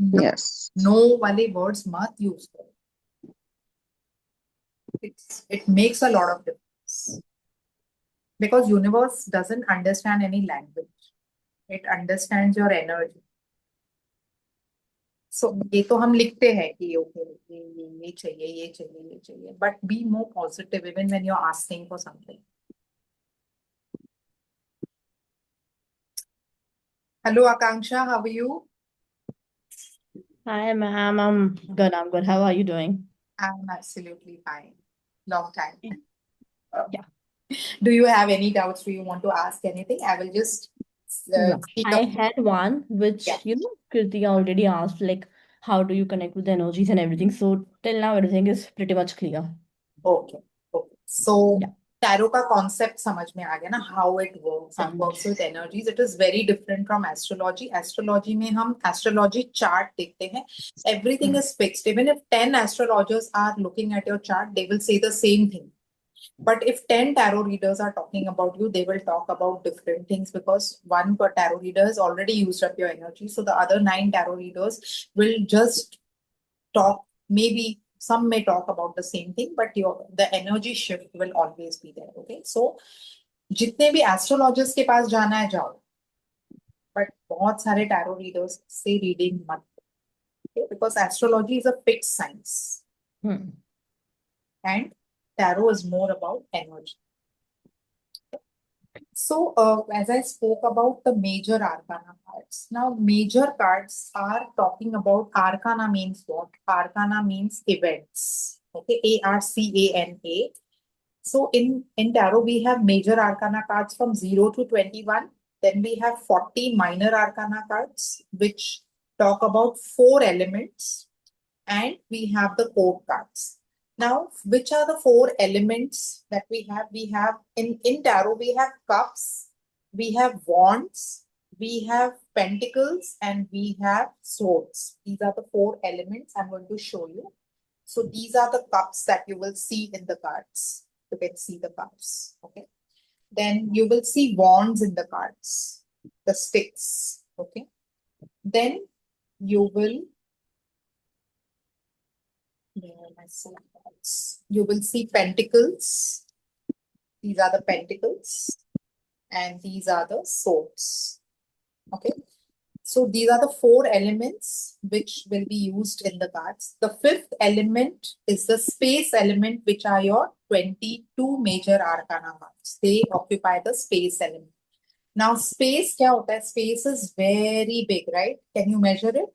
No, yes. No वाले words मत use करो. it makes a lot of difference because universe doesn't understand any language. It understands your energy. So ये तो हम लिखते हैं कि okay ये चाहिए ये चाहिए ये चाहिए, but be more positive even when you're asking for something. Hello Akanksha, how are you? Hi, ma'am. I'm good. I'm good. How are you doing? I'm absolutely fine. Long time. Yeah. Do you have any doubts? Do you want to ask anything? I will just No, speak I up. had one which, Yeah. Kirti already asked, like, how do you connect with the energies and everything? So till now, everything is pretty much clear. Okay. Okay. So Yeah. tarot का concept समझ में आ गया ना, how it works. It हाँ works with energies. It is very different from astrology. Astrology में हम astrology chart देखते हैं. Everything is fixed. Even if 10 astrologers are looking at your chart, they will say the same thing. But if 10 tarot readers are talking about you, they will talk about different things because one per tarot reader has already used up your energy. So the other 9 tarot readers will just talk, maybe some may talk about the same thing, but the energy shift will always be there. Okay. So जितने भी astrologers के पास जाना है जाओ, but बहुत सारे tarot readers से reading मत, because astrology is a fix science Hmm. and tarot is more about energy. So, as I spoke about the major arcana cards, now major cards are talking about arcana means what? Arcana means events. Okay, ARCANA. So, in tarot, we have major arcana cards from 0 to 21. Then we have 40 minor arcana cards, which talk about 4 elements. And we have the court cards. Now, which are the 4 elements that we have? We have in tarot, we have cups, we have wands, we have pentacles, and we have swords. These are the 4 elements I'm going to show you. So these are the cups that you will see in the cards. You can see the cups. Okay. Then you will see wands in the cards, the sticks. Okay. Then you will you will see pentacles. These are the pentacles, and these are the swords. Okay. So these are the 4 elements which will be used in the cards. The 5th element is the space element, which are your 22 major arcana cards. They occupy the space element. Now, space क्या होता है? Space is very big, right? Can you measure it?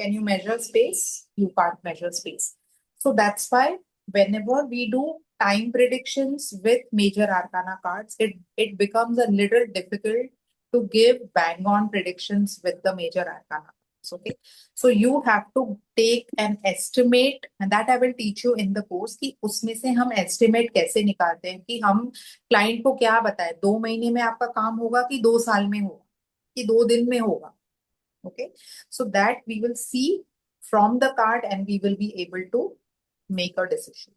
Can you measure space? You can't measure space. So that's why whenever we do time predictions with major arcana cards, it becomes a little difficult to give bang on predictions with the major arcana cards. Okay. So you have to take an estimate, and that I will teach you in the course कि उसमें से हम estimate कैसे निकालते हैं कि हम client को क्या बताए 2 महीने में आपका काम होगा कि 2 साल में होगा कि 2 दिन में होगा. Okay, so that we will see from the card and we will be able to make a decision.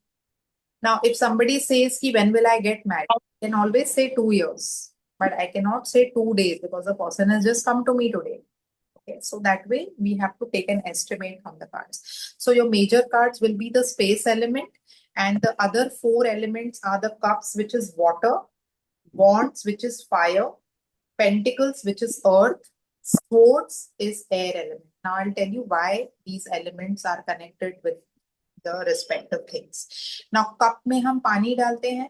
Now, if somebody says, ki, when will I get married? I can always say 2 years, but I cannot say 2 days because the person has just come to me today. Okay, so that way we have to take an estimate from the cards. So your major cards will be the space element, and the other 4 elements are the cups, which is water, wands, which is fire, pentacles, which is earth, swords is air element. Now I'll tell you why these elements are connected with the respective things. Now cup में हम पानी डालते हैं.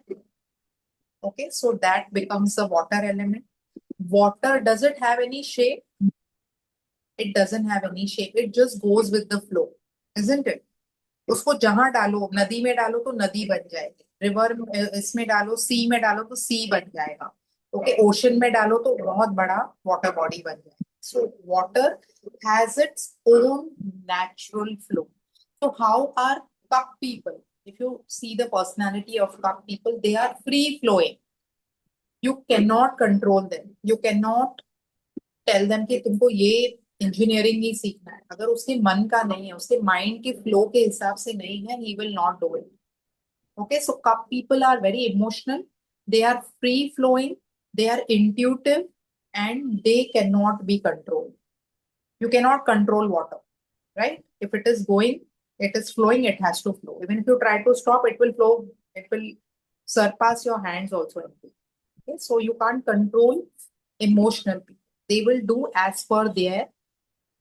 Okay, so that becomes the water element. Water, does it have any shape? It doesn't have any shape. It just goes with the flow, isn't it? उसको जहां डालो, नदी में डालो तो नदी बन जाएगी, रिवर इसमें डालो, सी में डालो तो सी बन जाएगा. ओके, ओशन में डालो तो बहुत बड़ा वाटर बॉडी बन जाएगा. So water has its own natural flow. So how are cup people? If you see the personality of cup people, they are free flowing. You cannot control them. You cannot tell them कि तुमको ये engineering ही सीखना है. अगर उसके मन का नहीं है, उसके माइंड के फ्लो के हिसाब से नहीं है, he will not do it. Okay, so cup people are very emotional. They are free flowing. They are intuitive, and they cannot be controlled. You cannot control water, right? If it is going, It is flowing, it has to flow. Even if you try to stop, it will flow, it will surpass your hands also. Okay, so you can't control emotional people. They will do as per their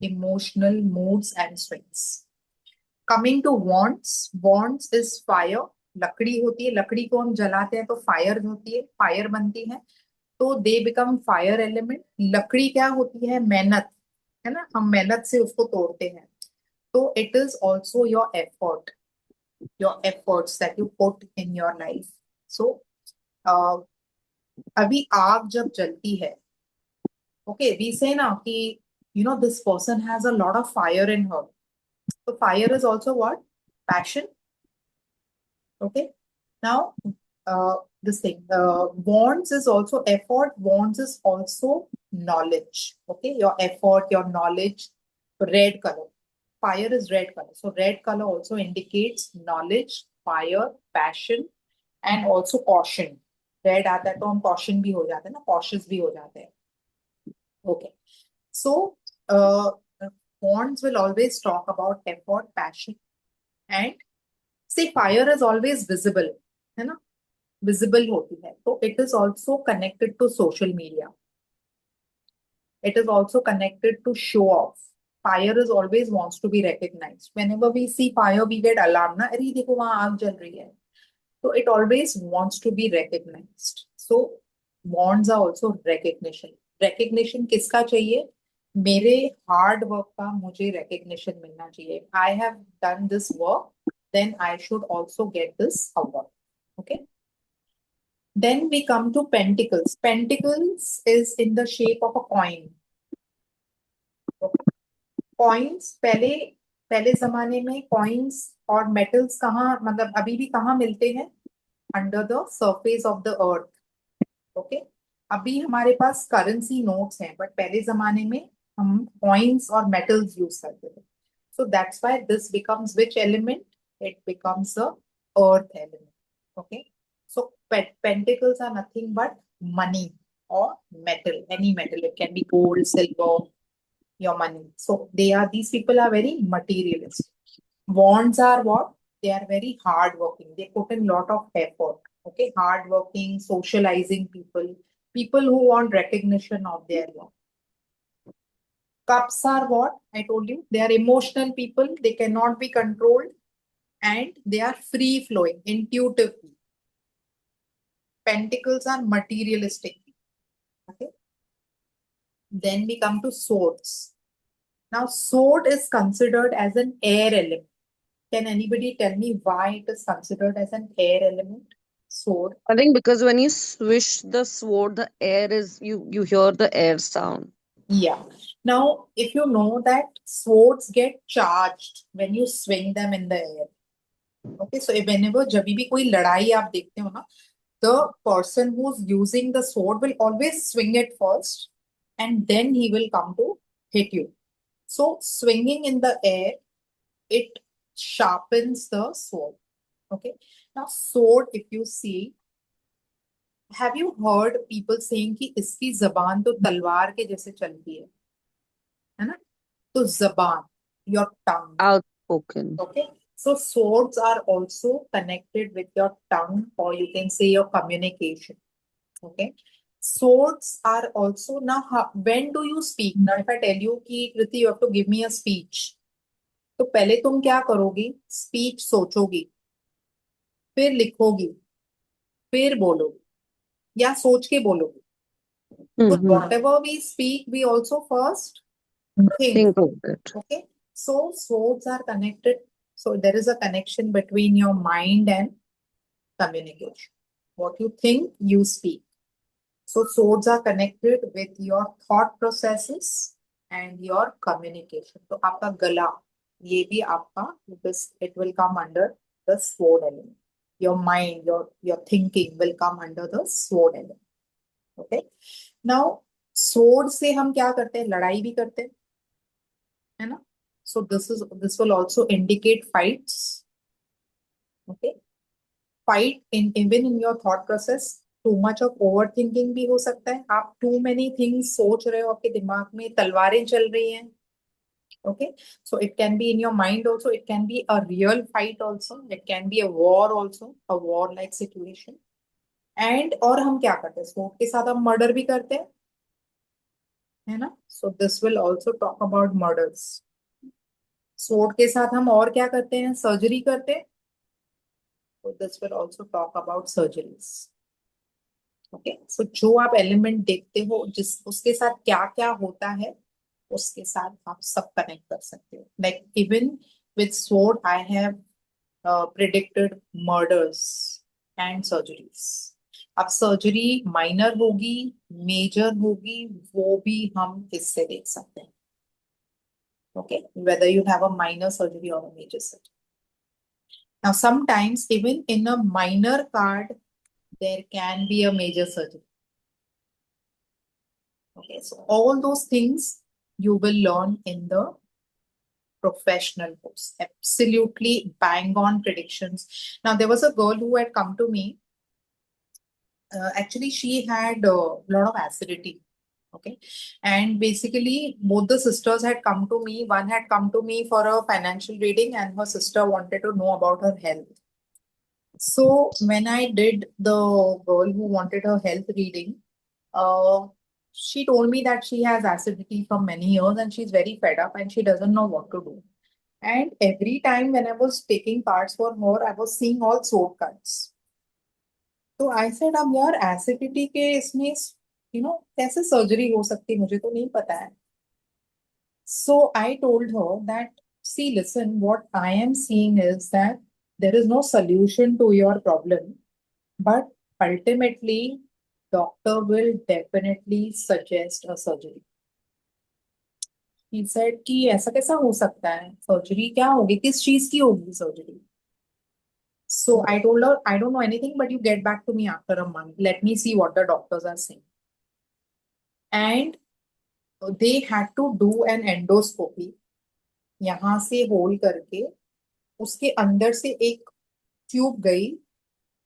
emotional moods and swings. Coming to wands, wands is fire. लकड़ी होती है, लकड़ी को हम जलाते हैं तो fire होती है, फायर बनती है, तो दे बिकम फायर एलिमेंट. लकड़ी क्या होती है? मेहनत, है ना, हम मेहनत से उसको तोड़ते हैं. तो it is also your effort, your efforts that you put in your life. So अभी आग जब जलती है, okay, we say ना कि this person has a lot of fire in her. So fire is also what? Passion. Okay. Now this thing, wants is also effort, wants is also knowledge. Okay, your effort, your knowledge. Red color, fire is red color, so red color also indicates knowledge, fire, passion, and also caution. Red आता है तो हम caution भी हो जाते हैं ना, cautious भी हो जाते हैं. Okay, so bonds will always talk about effort, passion, and say fire is always visible, है ना, visible होती है, तो it is also connected to social media. It is also connected to show off. Fire is always wants to be recognized. Whenever we see fire, we get alarm ना, अरे देखो वहां आग जल रही है. So it always wants to be recognized. So bonds are also recognition. Recognition किसका चाहिए? मेरे हार्ड वर्क का मुझे recognition मिलना चाहिए. I have done this work, then I should also get this award. Okay. Then we come to pentacles. Pentacles is in the shape of a coin. Coins पहले पहले जमाने में कॉइन्स और metals कहाँ, मतलब अभी भी कहाँ मिलते हैं? Under the surface of the earth. Okay, अभी हमारे पास करेंसी नोट्स हैं, बट पहले जमाने में हम कॉइन्स और मेटल्स यूज करते थे. So that's why this becomes which element? It becomes the earth element. Okay, so pentacles are nothing but money or metal, any metal. It can be gold, silver, your money. So these people are very materialistic. Wands are what? They are very hard working. They put in lot of effort. Okay, hard working, socializing people, people who want recognition of their work. Cups are what? I told you, they are emotional people. They cannot be controlled, and they are free flowing, intuitive people. Pentacles are materialistic. Okay. Then we come to swords. Now, sword is considered as an air element. Can anybody tell me why it is considered as an air element? Sword. I think because when you swish the sword, the air is you hear the air sound. Yeah. Now, if you know that swords get charged when you swing them in the air. Okay, so whenever जब भी कोई लड़ाई आप देखते हो ना, the person who's using the sword will always swing it first, and then he will come to hit you. So swinging in the air, it sharpens the sword. Okay. Now, sword, if you see, have you heard people saying कि इसकी जबान तो तलवार के जैसे चलती है ना? तो जबान, your tongue. Outspoken. Okay. So swords are also connected with your tongue, or you can say your communication. Okay. Swords are also now. When do you speak? Now, if I tell you कि Kriti, you have to give me a speech, तो पहले तुम क्या करोगी? Speech सोचोगी, फिर लिखोगी, फिर बोलोगी, या सोच के बोलोगी. So whatever we speak, we also first think. Think of it. Okay. So swords are connected. So there is a connection between your mind and communication. What you think, you speak. So swords are connected with your thought processes and your communication. So आपका गला, ये भी आपका, because it will come under the sword element. Your mind, your thinking will come under the sword element. Okay. Now, sword से हम क्या करते हैं? लड़ाई भी करते हैं, है ना? So this will also indicate fights. Okay. Fight even in your thought process. Too much of overthinking भी हो सकता है. आप too many things सोच रहे हो, आपके दिमाग में तलवारें चल रही हैं. Okay, so it can be in your mind also, it can be a real fight also, it can be a war also, a war like situation. And और हम क्या करते हैं, स्मोक के साथ हम मर्डर भी करते हैं, है ना? So this will also talk about murders. Sword के साथ हम और क्या करते हैं, सर्जरी करते हैं. तो this will also talk about surgeries. Okay, so जो आप एलिमेंट देखते हो जिस उसके साथ क्या क्या होता है, उसके साथ आप सब कनेक्ट कर सकते हो. Like even with sword I have predicted murders and surgeries. अब सर्जरी माइनर होगी, मेजर होगी, वो भी हम इससे देख सकते हैं. Okay, whether you have a minor surgery or a major surgery. Now, sometimes even in a minor card, there can be a major surgery. Okay, so all those things you will learn in the professional course. Absolutely bang on predictions. Now, there was a girl who had come to me. Actually, she had a lot of acidity. Okay, and basically, both the sisters had come to me. One had come to me for a financial reading, and her sister wanted to know about her health. So when I did the girl who wanted her health reading, uh, she told me that she has acidity for many years and she's very fed up and she doesn't know what to do. And every time when I was taking cards for her, I was seeing all sword cards. So I said, अब यार acidity के इसमें कैसे surgery हो सकती है, मुझे तो नहीं पता है. So I told her that, see, listen, what I am seeing is that there is no solution to your problem, but ultimately, doctor will definitely suggest a surgery. He said कि ऐसा कैसा हो सकता है, सर्जरी क्या होगी, किस चीज की होगी surgery. So I told her, I don't know anything, but you get back to me after a month. Let me see what the doctors are saying. And they had to do an endoscopy. यहाँ से whole करके उसके अंदर से एक tube गई,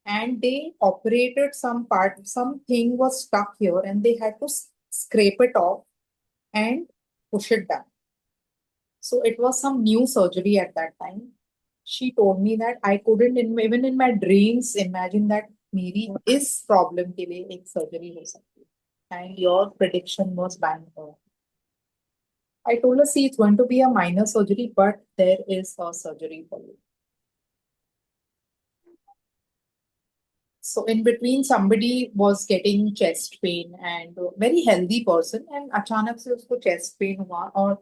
and they operated some part, something was stuck here, and they had to scrape it off and push it down. So it was some new surgery at that time. She told me that I couldn't even in my dreams imagine that मेरी इस problem के लिए एक surgery हो सकती है. And your prediction was bang on. I told her, see, it's going to be a minor surgery, but there is a surgery for you. So in between, somebody was getting chest pain and a very healthy person, and अचानक से उसको chest pain हुआ, और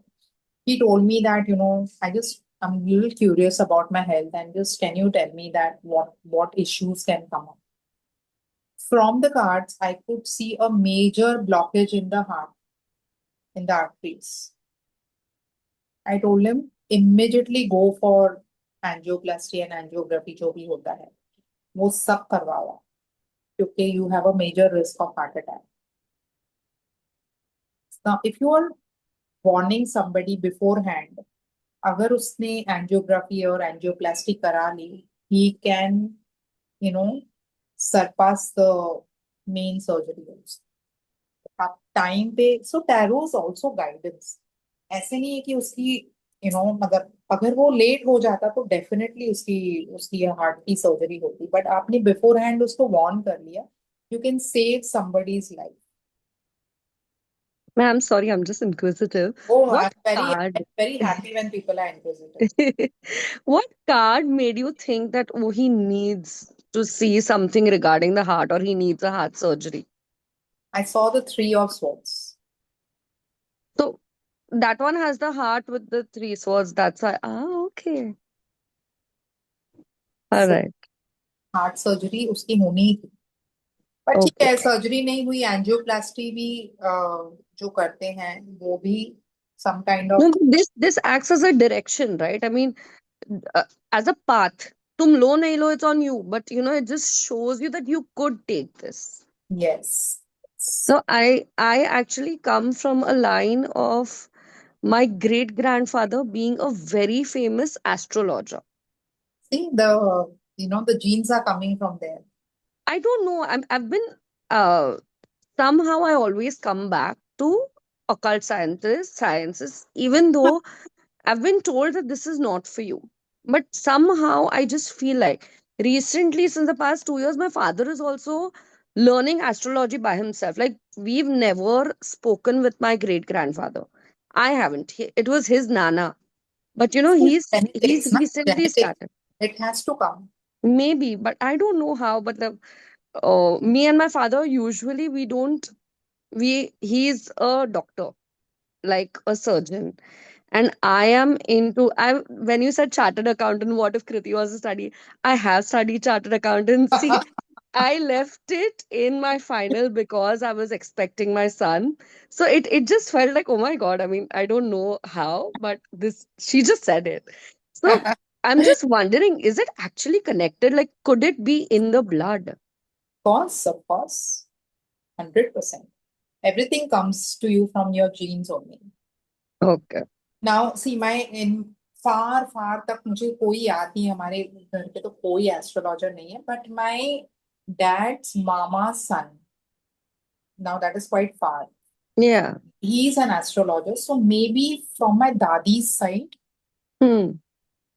he told me that, I'm a little curious about my health, and just can you tell me that what issues can come up. From the cards, I could see a major blockage in the heart, in the arteries. I told him immediately go for angioplasty and angiography जो भी होता है वो सब करवाओ, क्योंकि you have a major risk of heart attack. Now, if you are warning somebody beforehand, अगर उसने एंजियोग्राफी और एंजियोप्लास्टी करा ली, he can, surpass the main surgery also. आप टाइम पे, सो टैरो इज ऑल्सो गाइडेंस. ऐसे नहीं है कि उसकी, मतलब अगर वो लेट हो जाता तो डेफिनेटली उसकी उसकी हार्ट की सर्जरी होती, बट आपने बिफोर हैंड उसको वार्न कर लिया, you can save somebody's life. Ma'am, sorry, I'm just inquisitive. Oh, I'm What very card? very happy when people are inquisitive. What card made you think that oh, he needs to see something regarding the heart or he needs a heart surgery? I saw the three of swords. So that one has the heart with the three swords. That's why. Ah, okay. All So right. Heart surgery उसकी होनी ही थी, पर ठीक Okay. है, surgery नहीं हुई, angioplasty भी जो करते हैं वो भी some kind No, of. but this acts as a direction, right? I mean, as a path. Tum lo nahi lo, it's on you. But it just shows you that you could take this. Yes. So I actually come from a line of my great grandfather being a very famous astrologer. See, the genes are coming from there. I don't know. I've been somehow I always come back to occult sciences, even though I've been told that this is not for you. But somehow I just feel like recently, since the past 2 years, my father is also learning astrology by himself. Like, we've never spoken with my great grandfather. I haven't. It was his nana. But See, he's genetics, na? recently Genetics. started. It has to come. Maybe, but I don't know how. But me and my father usually we don't. He's a doctor, like a surgeon, and I am into. I When you said chartered accountant, what if Kriti was to study? I have studied chartered accountancy. I left it in my final because I was expecting my son. So it just felt like, oh my God. I mean, I don't know how, but this she just said it. So I'm just wondering, is it actually connected? Like, could it be in the blood? Of course, 100%. Everything comes to you from your genes only. Okay. Now, see, my in far far तक मुझे कोई याद नहीं है, हमारे घर पे तो कोई एस्ट्रोलॉजर नहीं है, but my dad's mama's son, now that is quite far. Yeah. He's an astrologer, so maybe from my dadi's side, Hmm.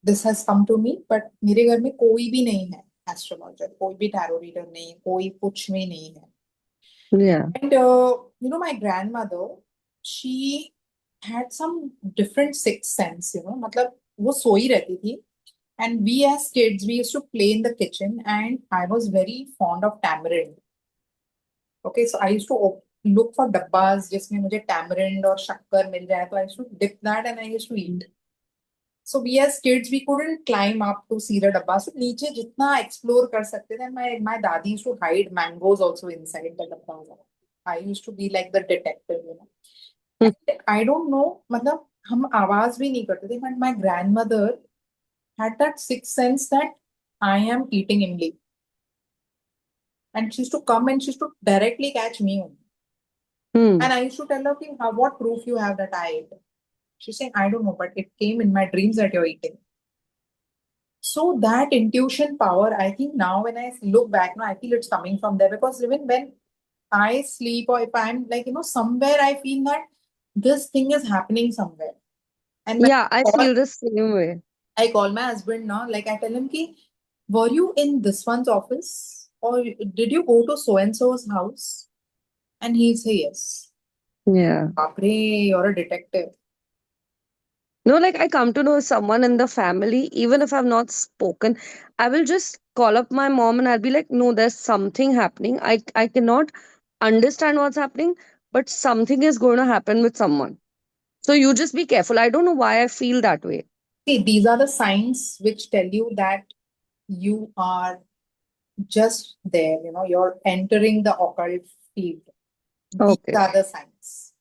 this has come to me, but मेरे घर में कोई भी नहीं है एस्ट्रोलॉजर, कोई भी टैरो रीडर नहीं, कोई कुछ में नहीं है. Yeah. And my grandmother, she had some different sixth sense, मतलब वो सोई रहती थी. And we as kids, we used to play in the kitchen, and I was very fond of tamarind. Okay, so I used to look for dabbas जिसमें मुझे tamarind और शक्कर मिल जाए, तो I used to dip that and I used to eat. So we as kids, we couldn't climb up to see the dabba. So नीचे जितना explore कर सकते थे, my dadi used to hide mangoes also inside the dabba. I used to be like the detective. Hmm. And I don't know, मतलब हम आवाज भी नहीं करते थे, but my grandmother had that sixth sense that I am eating imli. And she used to come and she used to directly catch me only. Hmm. And I used to tell her, okay, what proof you have that I ate? She's saying, I don't know, but it came in my dreams that you're eating. So that intuition power, I think now when I look back now, I feel it's coming from there, because even when I sleep or if I'm like, somewhere I feel that this thing is happening somewhere. And when Yeah, I I call, feel the same way. I call my husband now, like I tell him, ki, were you in this one's office or did you go to so and so's house? And he'll say yes. Yeah. Baapre, you're a detective. No, like I come to know someone in the family, even if I've not spoken, I will just call up my mom and I'll be like, no, there's something happening. I cannot understand what's happening, but something is going to happen with someone. So you just be careful. I don't know why I feel that way. See, these are the signs which tell you that you are just there, you're entering the occult field. These Okay. are the signs.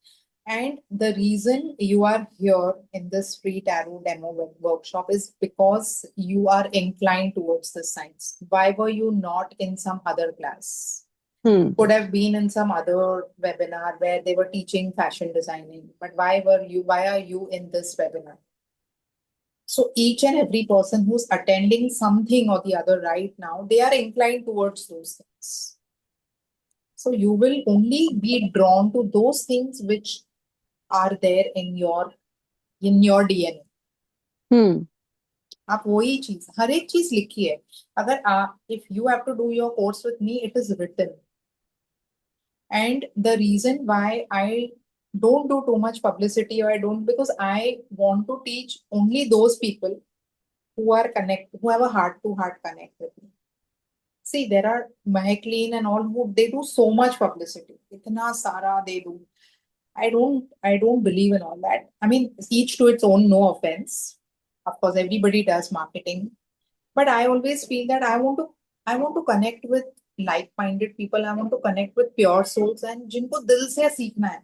And the reason you are here in this free tarot demo workshop is because you are inclined towards the science. Why were you not in some other class? Hmm. Could have been in some other webinar where they were teaching fashion designing, but why are you in this webinar? So each and every person who's attending something or the other right now, they are inclined towards those things. So you will only be drawn to those things which are there in your DNA. Hmm. आप वही चीज, हर एक चीज लिखी है. अगर आप, if you have to do your course with me, it is written. And the reason why I don't do too much publicity, or I don't, because I want to teach only those people who have a heart to heart connect with me. See, there are Mahekleen and all who they do so much publicity. Itna sara they do. I don't believe in all that. I mean, each to its own, no offense. Of course, everybody does marketing. But I always feel that I want to connect with like-minded people. I want to connect with pure souls and जिनको दिल से सीखना है.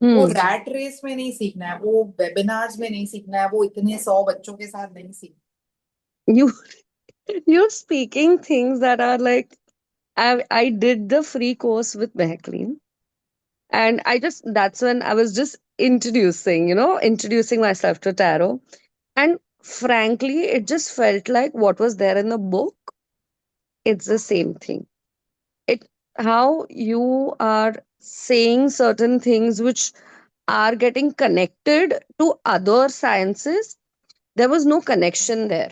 वो Hmm. Rat race में नहीं सीखना है, वो वेबिनार्स में नहीं सीखना है, वो इतने 100 बच्चों के साथ नहीं सीखना. You you're speaking things that are like I did the free course with Mehclean, and I just that's when I was just introducing myself to tarot. And frankly, it just felt like what was there in the book, it's the same thing. It How you are saying certain things which are getting connected to other sciences, there was no connection there.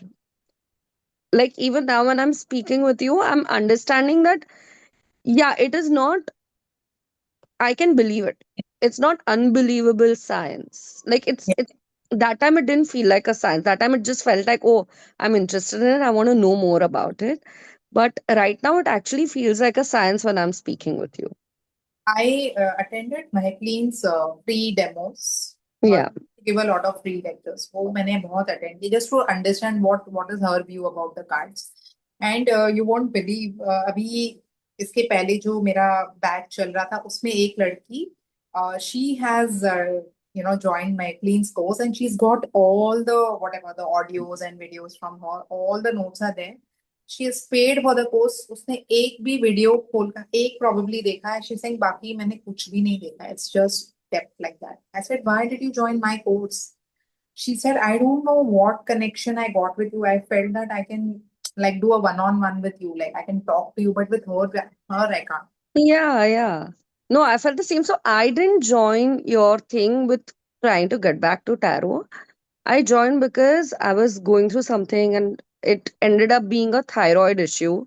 Like even now when I'm speaking with you, I'm understanding that yeah, it is not, I can believe it. It's not unbelievable science. Like it's that time it didn't feel like a science. That time it just felt like, oh, I'm interested in it. I want to know more about it. But right now it actually feels like a science when I'm speaking with you. I attended Maheklin's free demos. Yeah. Give a lot of free lectures. वो मैंने बहुत attend की just to understand what is her view about the cards. And you won't believe अभी इसके पहले जो मेरा batch चल रहा था उसमें एक लड़की she has joined Maheklin's course and she's got all the whatever the audios and videos from her. All the notes are there. She is paid for the course. उसने एक भी वीडियो खोलकर एक प्रॉबेबली देखा है. शी सेइंग बाकी मैंने कुछ भी नहीं देखा. It's just kept like that. I said, why did you join my course? She said, I don't know what connection I got with you. I felt that I can like do a one-on-one with you. Like I can talk to you, but with her I can't. Yeah, yeah. No, I felt the same. So I didn't join your thing with trying to get back to tarot. I joined because I was going through something and it ended up being a thyroid issue.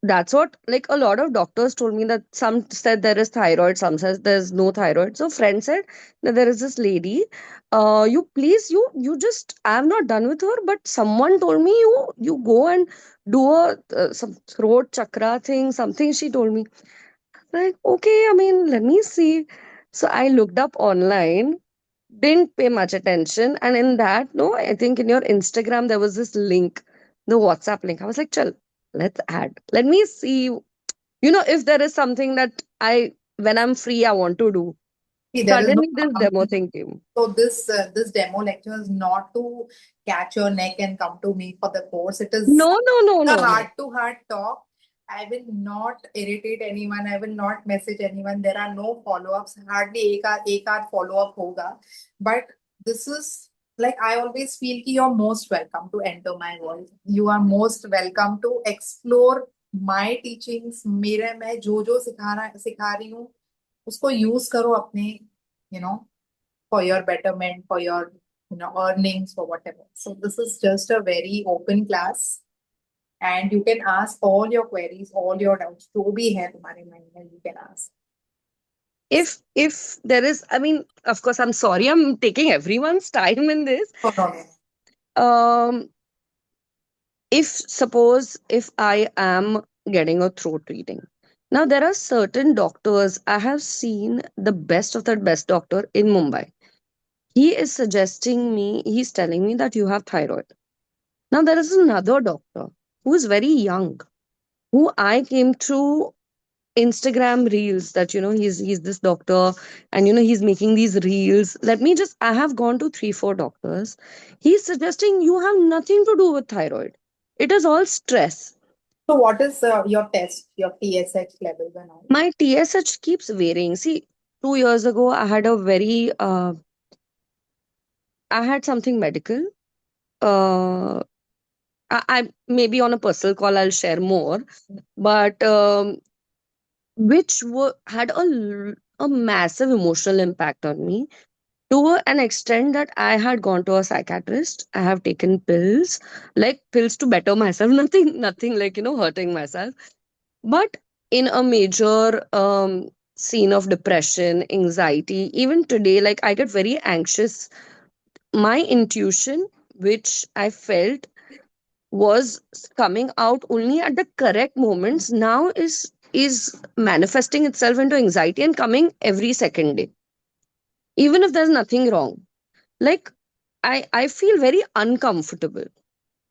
That's what, like, a lot of doctors told me that some said there is thyroid, some says there's no thyroid. So friend said that there is this lady, you please, you just, I have not done with her, but someone told me you go and do a some throat chakra thing, something she told me. Like, okay, I mean, let me see. So I looked up online, didn't pay much attention. And in that, no, I think in your Instagram, there was this link, the WhatsApp link. I was like, chal, let's add. Let me see, if there is something that when I'm free, I want to do. See, there is no Suddenly, this demo thing came. so this demo lecture is not to catch your neck and come to me for the course. It is No, no, no, a no, no. heart to heart talk. I will not irritate anyone. I will not message anyone. There are no follow-ups. Hardly एक आध follow-up होगा. But this is like I always feel कि you're most welcome to enter my world. You are most welcome to explore my teachings. मेरे मैं जो सिखा रही हूँ उसको use करो अपने you know for your betterment, for your earnings, for whatever. So this is just a very open class, and you can ask all your queries, all your doubts. जो भी है तुम्हारे mind में, you can ask. If there is, I mean, of course, I'm sorry, I'm taking everyone's time in this. No, no, no. Um, if suppose if I am getting a throat reading, now there are certain doctors I have seen, the best of the best doctor in Mumbai. He is suggesting me, he's telling me that you have thyroid. Now there is another doctor who is very young, who I came through Instagram reels, that he's this doctor, and he's making these reels. Let me just, I have gone to 3 4 doctors. He's suggesting you have nothing to do with thyroid. It is all stress. So what is your test, your TSH levels and all? My TSH keeps varying. See, 2 years ago, I had something medical. Uh, I maybe on a personal call I'll share more, but which had a massive emotional impact on me, to an extent that I had gone to a psychiatrist. I have taken pills, like pills to better myself, nothing like hurting myself. But in a major scene of depression, anxiety, even today, like I get very anxious. My intuition, which I felt was coming out only at the correct moments, now is manifesting itself into anxiety and coming every second day, even if there's nothing wrong. Like I feel very uncomfortable.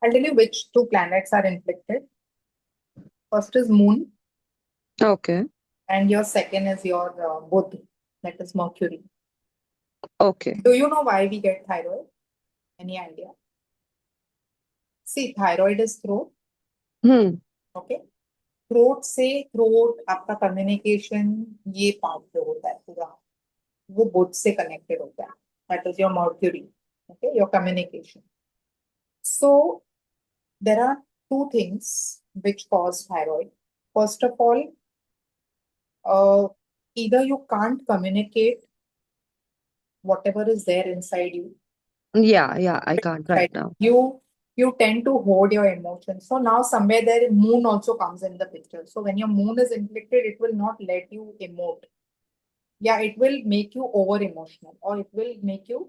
I'll tell you which two planets are inflicted. First is Moon, Okay. and your second is your Buddha, that is Mercury. Okay. Do you know why we get thyroid? Any idea? See, thyroid is throat. Hmm. Okay. Throat आपका communication ये part पे होता है पूरा. वो बुध से connected होता है. That is your mercury. Okay, your communication. So there are two things which cause thyroid. First of all, either you can't communicate whatever is there inside you. Yeah, I can't right Right. now. You tend to hoard your emotions. So now somewhere there moon also comes in the picture. So when your moon is inflicted, it will not let you emote. Yeah, it will make you over emotional, or it will make you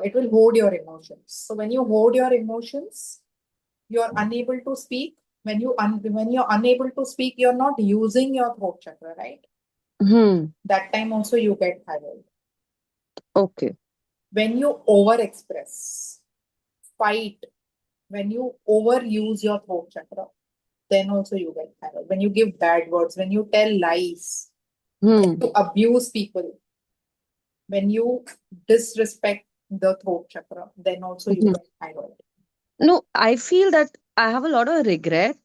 it will hold your emotions. So when you hold your emotions, you're unable to speak. When you're unable to speak, you're not using your throat chakra, right? Hmm. That time also you get thyroid. Okay. When you over express, fight, when you overuse your throat chakra, then also you get thyroid. When you give bad words, when you tell lies, Hmm. you abuse people, when you disrespect the throat chakra, then also you Mhm. get thyroid. No, I feel that I have a lot of regret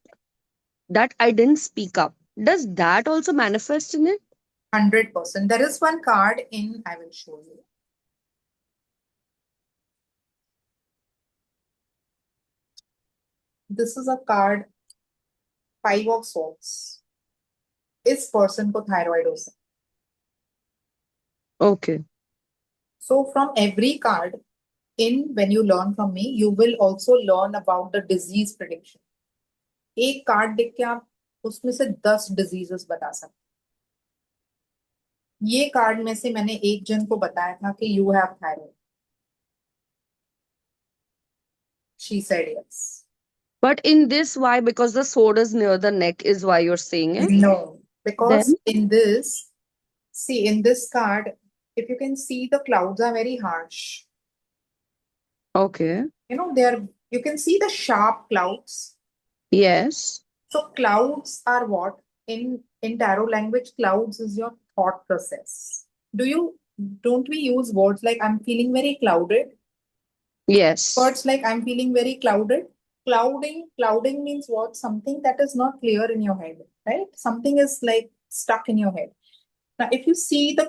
that I didn't speak up. Does that also manifest in it? 100%. There is one card in, I will show you. This is a card, Five of Swords. इस person को thyroid हो सकता Okay. है. So from every card, when you learn from me, you will also learn about the disease prediction. एक card देख के आप उसमें से 10 डिजीजेस बता सकते. ये कार्ड में से मैंने एक जन को बताया था कि you have thyroid. She said yes. But in this, why? Because the sword is near the neck, is why you're saying it. No, because Then, in this, see, in this card, if you can see, the clouds are very harsh. okay. You know, you can see the sharp clouds. Yes. So clouds are what? In tarot language, clouds is your thought process. Don't we use words like I'm feeling very clouded? Yes. Words like I'm feeling very clouded. Clouding means what? Something that is not clear in your head, right? Something is like stuck in your head. Now, if you see the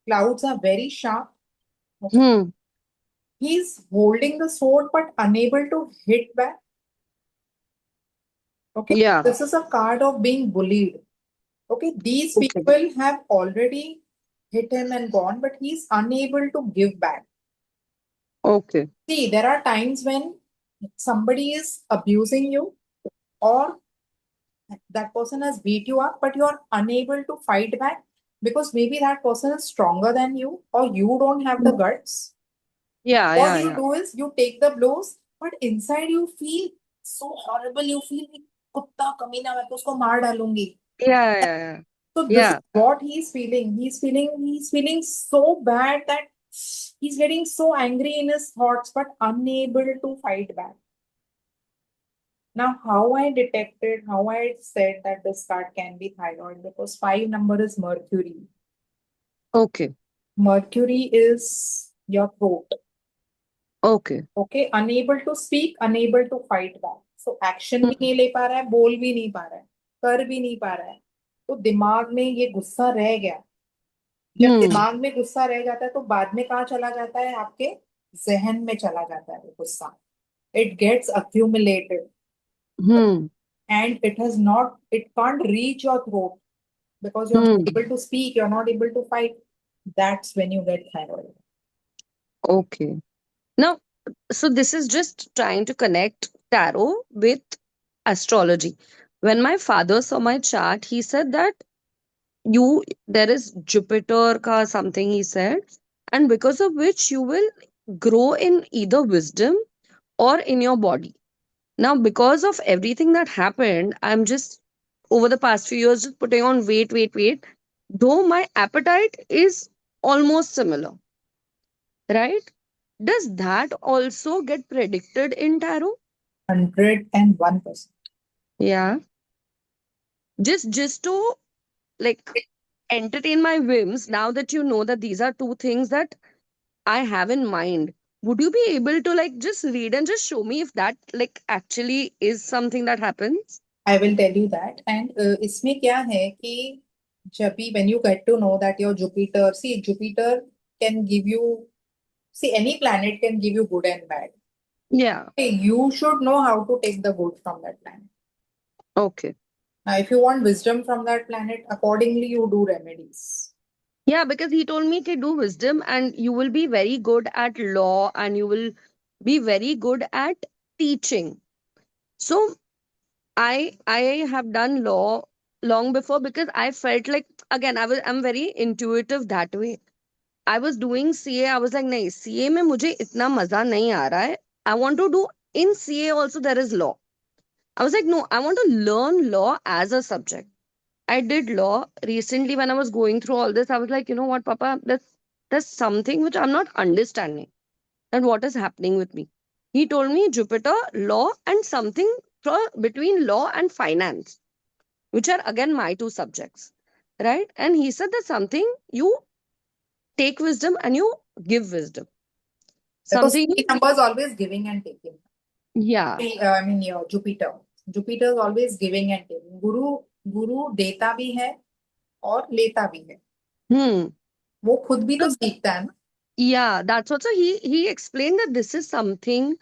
clouds are very sharp. Okay, Hmm. he's holding the sword but unable to hit back. Okay, Yeah. this is a card of being bullied. Okay, these Okay. people have already hit him and gone, but he's unable to give back. Okay. See, there are times when somebody is abusing you, or that person has beat you up, but you are unable to fight back because maybe that person is stronger than you, or you don't have the guts. Yeah, What yeah, you yeah. do is you take the blows, but inside you feel so horrible. You feel like, कुत्ता कमीना, मैं तो उसको मार डालूंगी. Yeah, yeah, yeah. So this is Yeah. what he's feeling. He's feeling so bad that he's getting so angry in his thoughts, but unable to fight back. Now, how I said that this card can be thyroid, because 5 number is Mercury. Okay. Mercury is your throat. Okay. Okay, unable to speak, unable to fight back. So action भी Hmm. नहीं ले पा रहा है, बोल भी नहीं पा रहा है, कर भी नहीं पा रहा है. तो दिमाग में ये गुस्सा रह गया. जब Hmm. दिमाग में गुस्सा रह जाता है तो बाद में कहाँ चला जाता है? आपके जहन में चला जाता है वो गुस्सा. It gets accumulated Hmm. and it can't reach your throat because you're not Hmm. able to speak, you're not able to fight. That's when you get thyroid. Okay. Now, so this is just trying to connect tarot with astrology. When my father saw my chart, he said that there is Jupiter ka something he said, and because of which you will grow in either wisdom or in your body. Now, because of everything that happened, I'm just over the past few years just putting on weight. Though my appetite is almost similar, right? Does that also get predicted in tarot? 101%. Yeah. Just to like entertain my whims, now that you know that these are two things that I have in mind, would you be able to like just read and just show me if that like actually is something that happens? I will tell you that. And इसमें क्या है कि जब भी when you get to know that your Jupiter can give you, see, any planet can give you good and bad. Yeah. Okay, you should know how to take the good from that planet. Okay. Now, if you want wisdom from that planet, accordingly you do remedies. Yeah, because he told me to do wisdom and you will be very good at law and you will be very good at teaching. So I have done law long before because I felt like again I'm very intuitive that way. I was doing CA, I was like नहीं CA में मुझे इतना मजा नहीं आ रहा है. I want to do in CA also there is law. I was like no, I want to learn law as a subject. I did law recently when I was going through all this. I was like, you know what, Papa, there's something which I'm not understanding and what is happening with me. He told me Jupiter, law, and something between law and finance, which are again my two subjects, right? And he said that something you take wisdom and you give wisdom. Because Something, three numbers always giving and taking. yeah. I mean your Jupiter. Jupiter is always giving and taking. गुरु देता भी है और लेता भी है. Hmm. वो खुद भी तो So, सीखता है ना. yeah, that's also he explained that this is something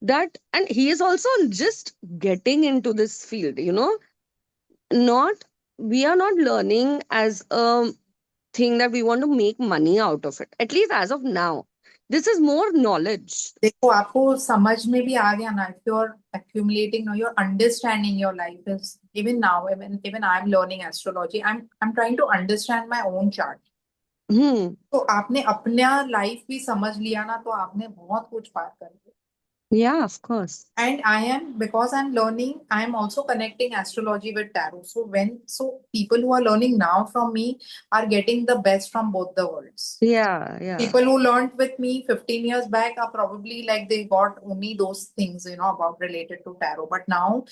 that, and he is also just getting into this field, not we are not learning as a thing that we want to make money out of it, at least as of now. This is more knowledge. देखो आपको समझ में भी आ गया ना. If you're accumulating now, you're understanding your life is even now. Even I'm learning astrology. I'm trying to understand my own chart. Hmm. तो आपने अपना लाइफ भी समझ लिया ना, तो आपने बहुत कुछ पार कर लिया. Yeah, of course. And because I'm learning, I'm also connecting astrology with tarot. So people who are learning now from me are getting the best from both the worlds. Yeah. People who learned with me 15 years back are probably like they got only those things, about related to tarot. But now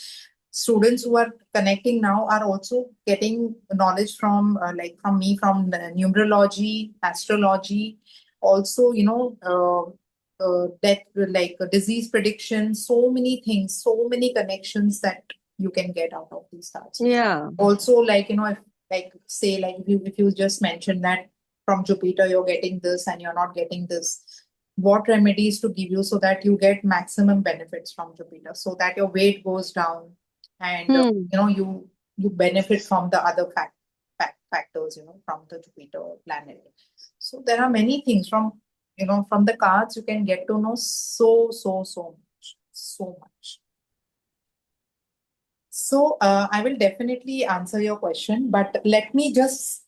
students who are connecting now are also getting knowledge from like from me, from numerology, astrology, also that like disease prediction, so many things, so many connections that you can get out of these cards. Yeah. Also, like if like say like if you just mentioned that from Jupiter you're getting this and you're not getting this, what remedies to give you so that you get maximum benefits from Jupiter, so that your weight goes down and Hmm. you benefit from the other factors from the Jupiter planet. So there are many things from the cards you can get to know so much. So I will definitely answer your question, but let me just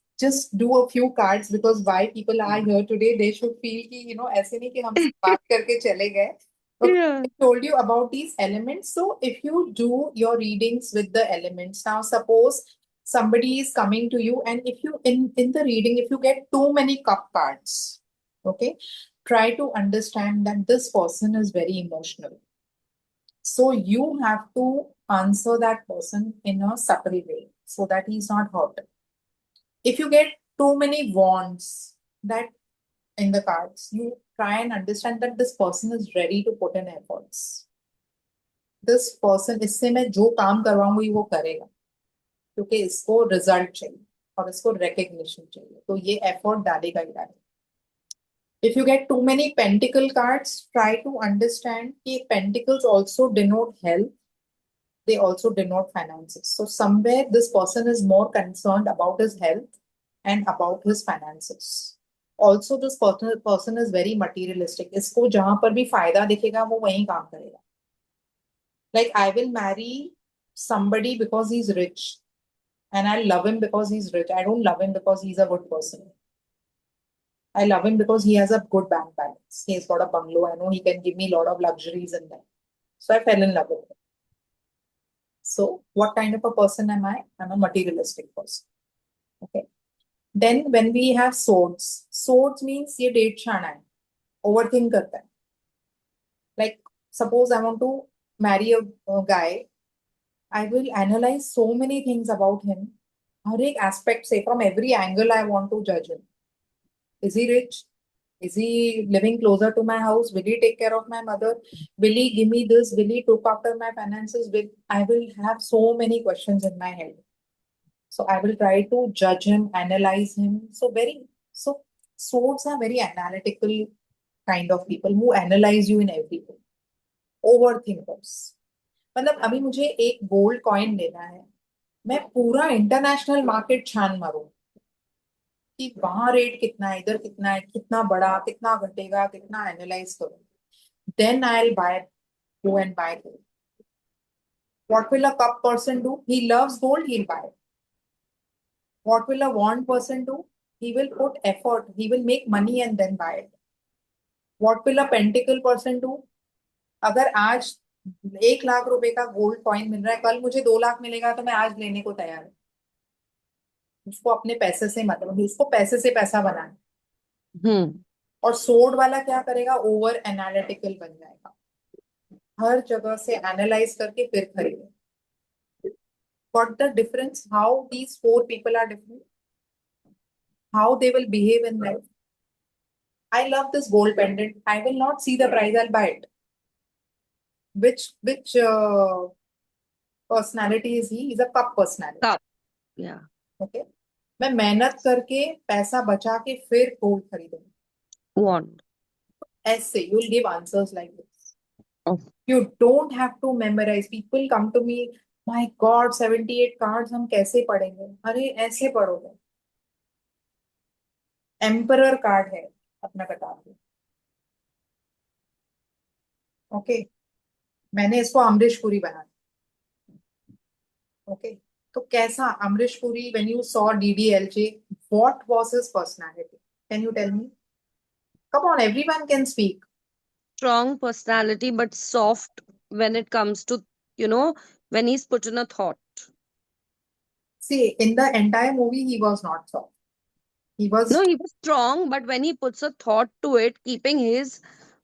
do a few cards, because why people are here today, they should feel कि ऐसे नहीं कि हम सिर्फ बात करके चले गए. Okay, Yeah. I told you about these elements. So if you do your readings with the elements, now suppose somebody is coming to you, and if you in the reading, if you get too many cup cards, okay, try to understand that this person is very emotional. So you have to answer that person in a subtle way so that he's not hurt. If you get too many wands that in the cards, you try and understand that this person is ready to put in efforts. This person, इससे मैं जो काम करवाऊंगी वो करेगा, क्योंकि इसको result चाहिए और इसको recognition चाहिए, तो ये एफर्ट डालेगा ही डालेगा. If you get too many pentacle cards, try to understand कि pentacles also denote health, they also denote finances. So somewhere this person is more concerned about his health and about his finances. Also, this person is very materialistic. इसको जहां पर भी फायदा दिखेगा वो वहीं काम करेगा. Like I will marry somebody because he's rich, and I love him because he's rich. I don't love him because he's a good person. I love him because he has a good bank balance. He's got a bungalow. I know he can give me a lot of luxuries in that. So I fell in love with him. So what kind of a person am I? I'm a materialistic person. Okay. Then when we have swords means ये date छाना है, overthink करता है. Like suppose I want to marry a guy, I will analyze so many things about him. हर एक aspect से, from every angle I want to judge him. Is he rich? Is he living closer to my house? Will he take care of my mother? Will he give me this? Will he look after my finances? I will have so many questions in my head. So I will try to judge him, analyze him. So swords are very analytical kind of people who analyze you in everything. Overthinkers. मतलब अभी मुझे एक gold coin लेना है, मैं पूरा international market छान मारूं. कि वहां रेट कितना है, इधर कितना है, कितना बड़ा, कितना घटेगा, कितना एनालाइज करो, then I will buy, go and buy gold. What will a cup person do? He loves gold, he'll buy it. What will a want person do? He will put effort, he will make money and then buy it. What will a pentacle person do? अगर आज 1 लाख रुपए का gold coin मिल रहा है, कल मुझे 2 लाख मिलेगा तो मैं आज लेने को तैयार हूँ। उसको अपने पैसे से मतलब, उसको पैसे से पैसा बनाना। हम्म और सोर्ड वाला क्या करेगा? ओवर एनालिटिकल बन जाएगा, हर जगह से एनालाइज करके फिर खरीदे। What the difference? How these four people are different? How they will behave in life? I love this gold pendant. I will not see the price. I'll buy it. Which personality is he? He's a cup personality. cup yeah Okay. मैं मेहनत करके पैसा बचा के फिर gold खरीदूंगी। wand ऐसे you will give answers like this. oh You don't have to memorize. People come to me, my God, 78 cards हम कैसे पढ़ेंगे? अरे ऐसे पढ़ोगे। एम्परर कार्ड है, अपना बता दो। ओके, मैंने इसको अमरीश पुरी बना दिया। ओके, तो कैसा Amrish Puri? When you saw DDLJ, what was his personality? Can you tell me? Come on, everyone can speak. strong personality but soft when it comes to when he's put in a thought. See in the entire movie he was not soft, he was. No, he was strong, but when he puts a thought to it, keeping his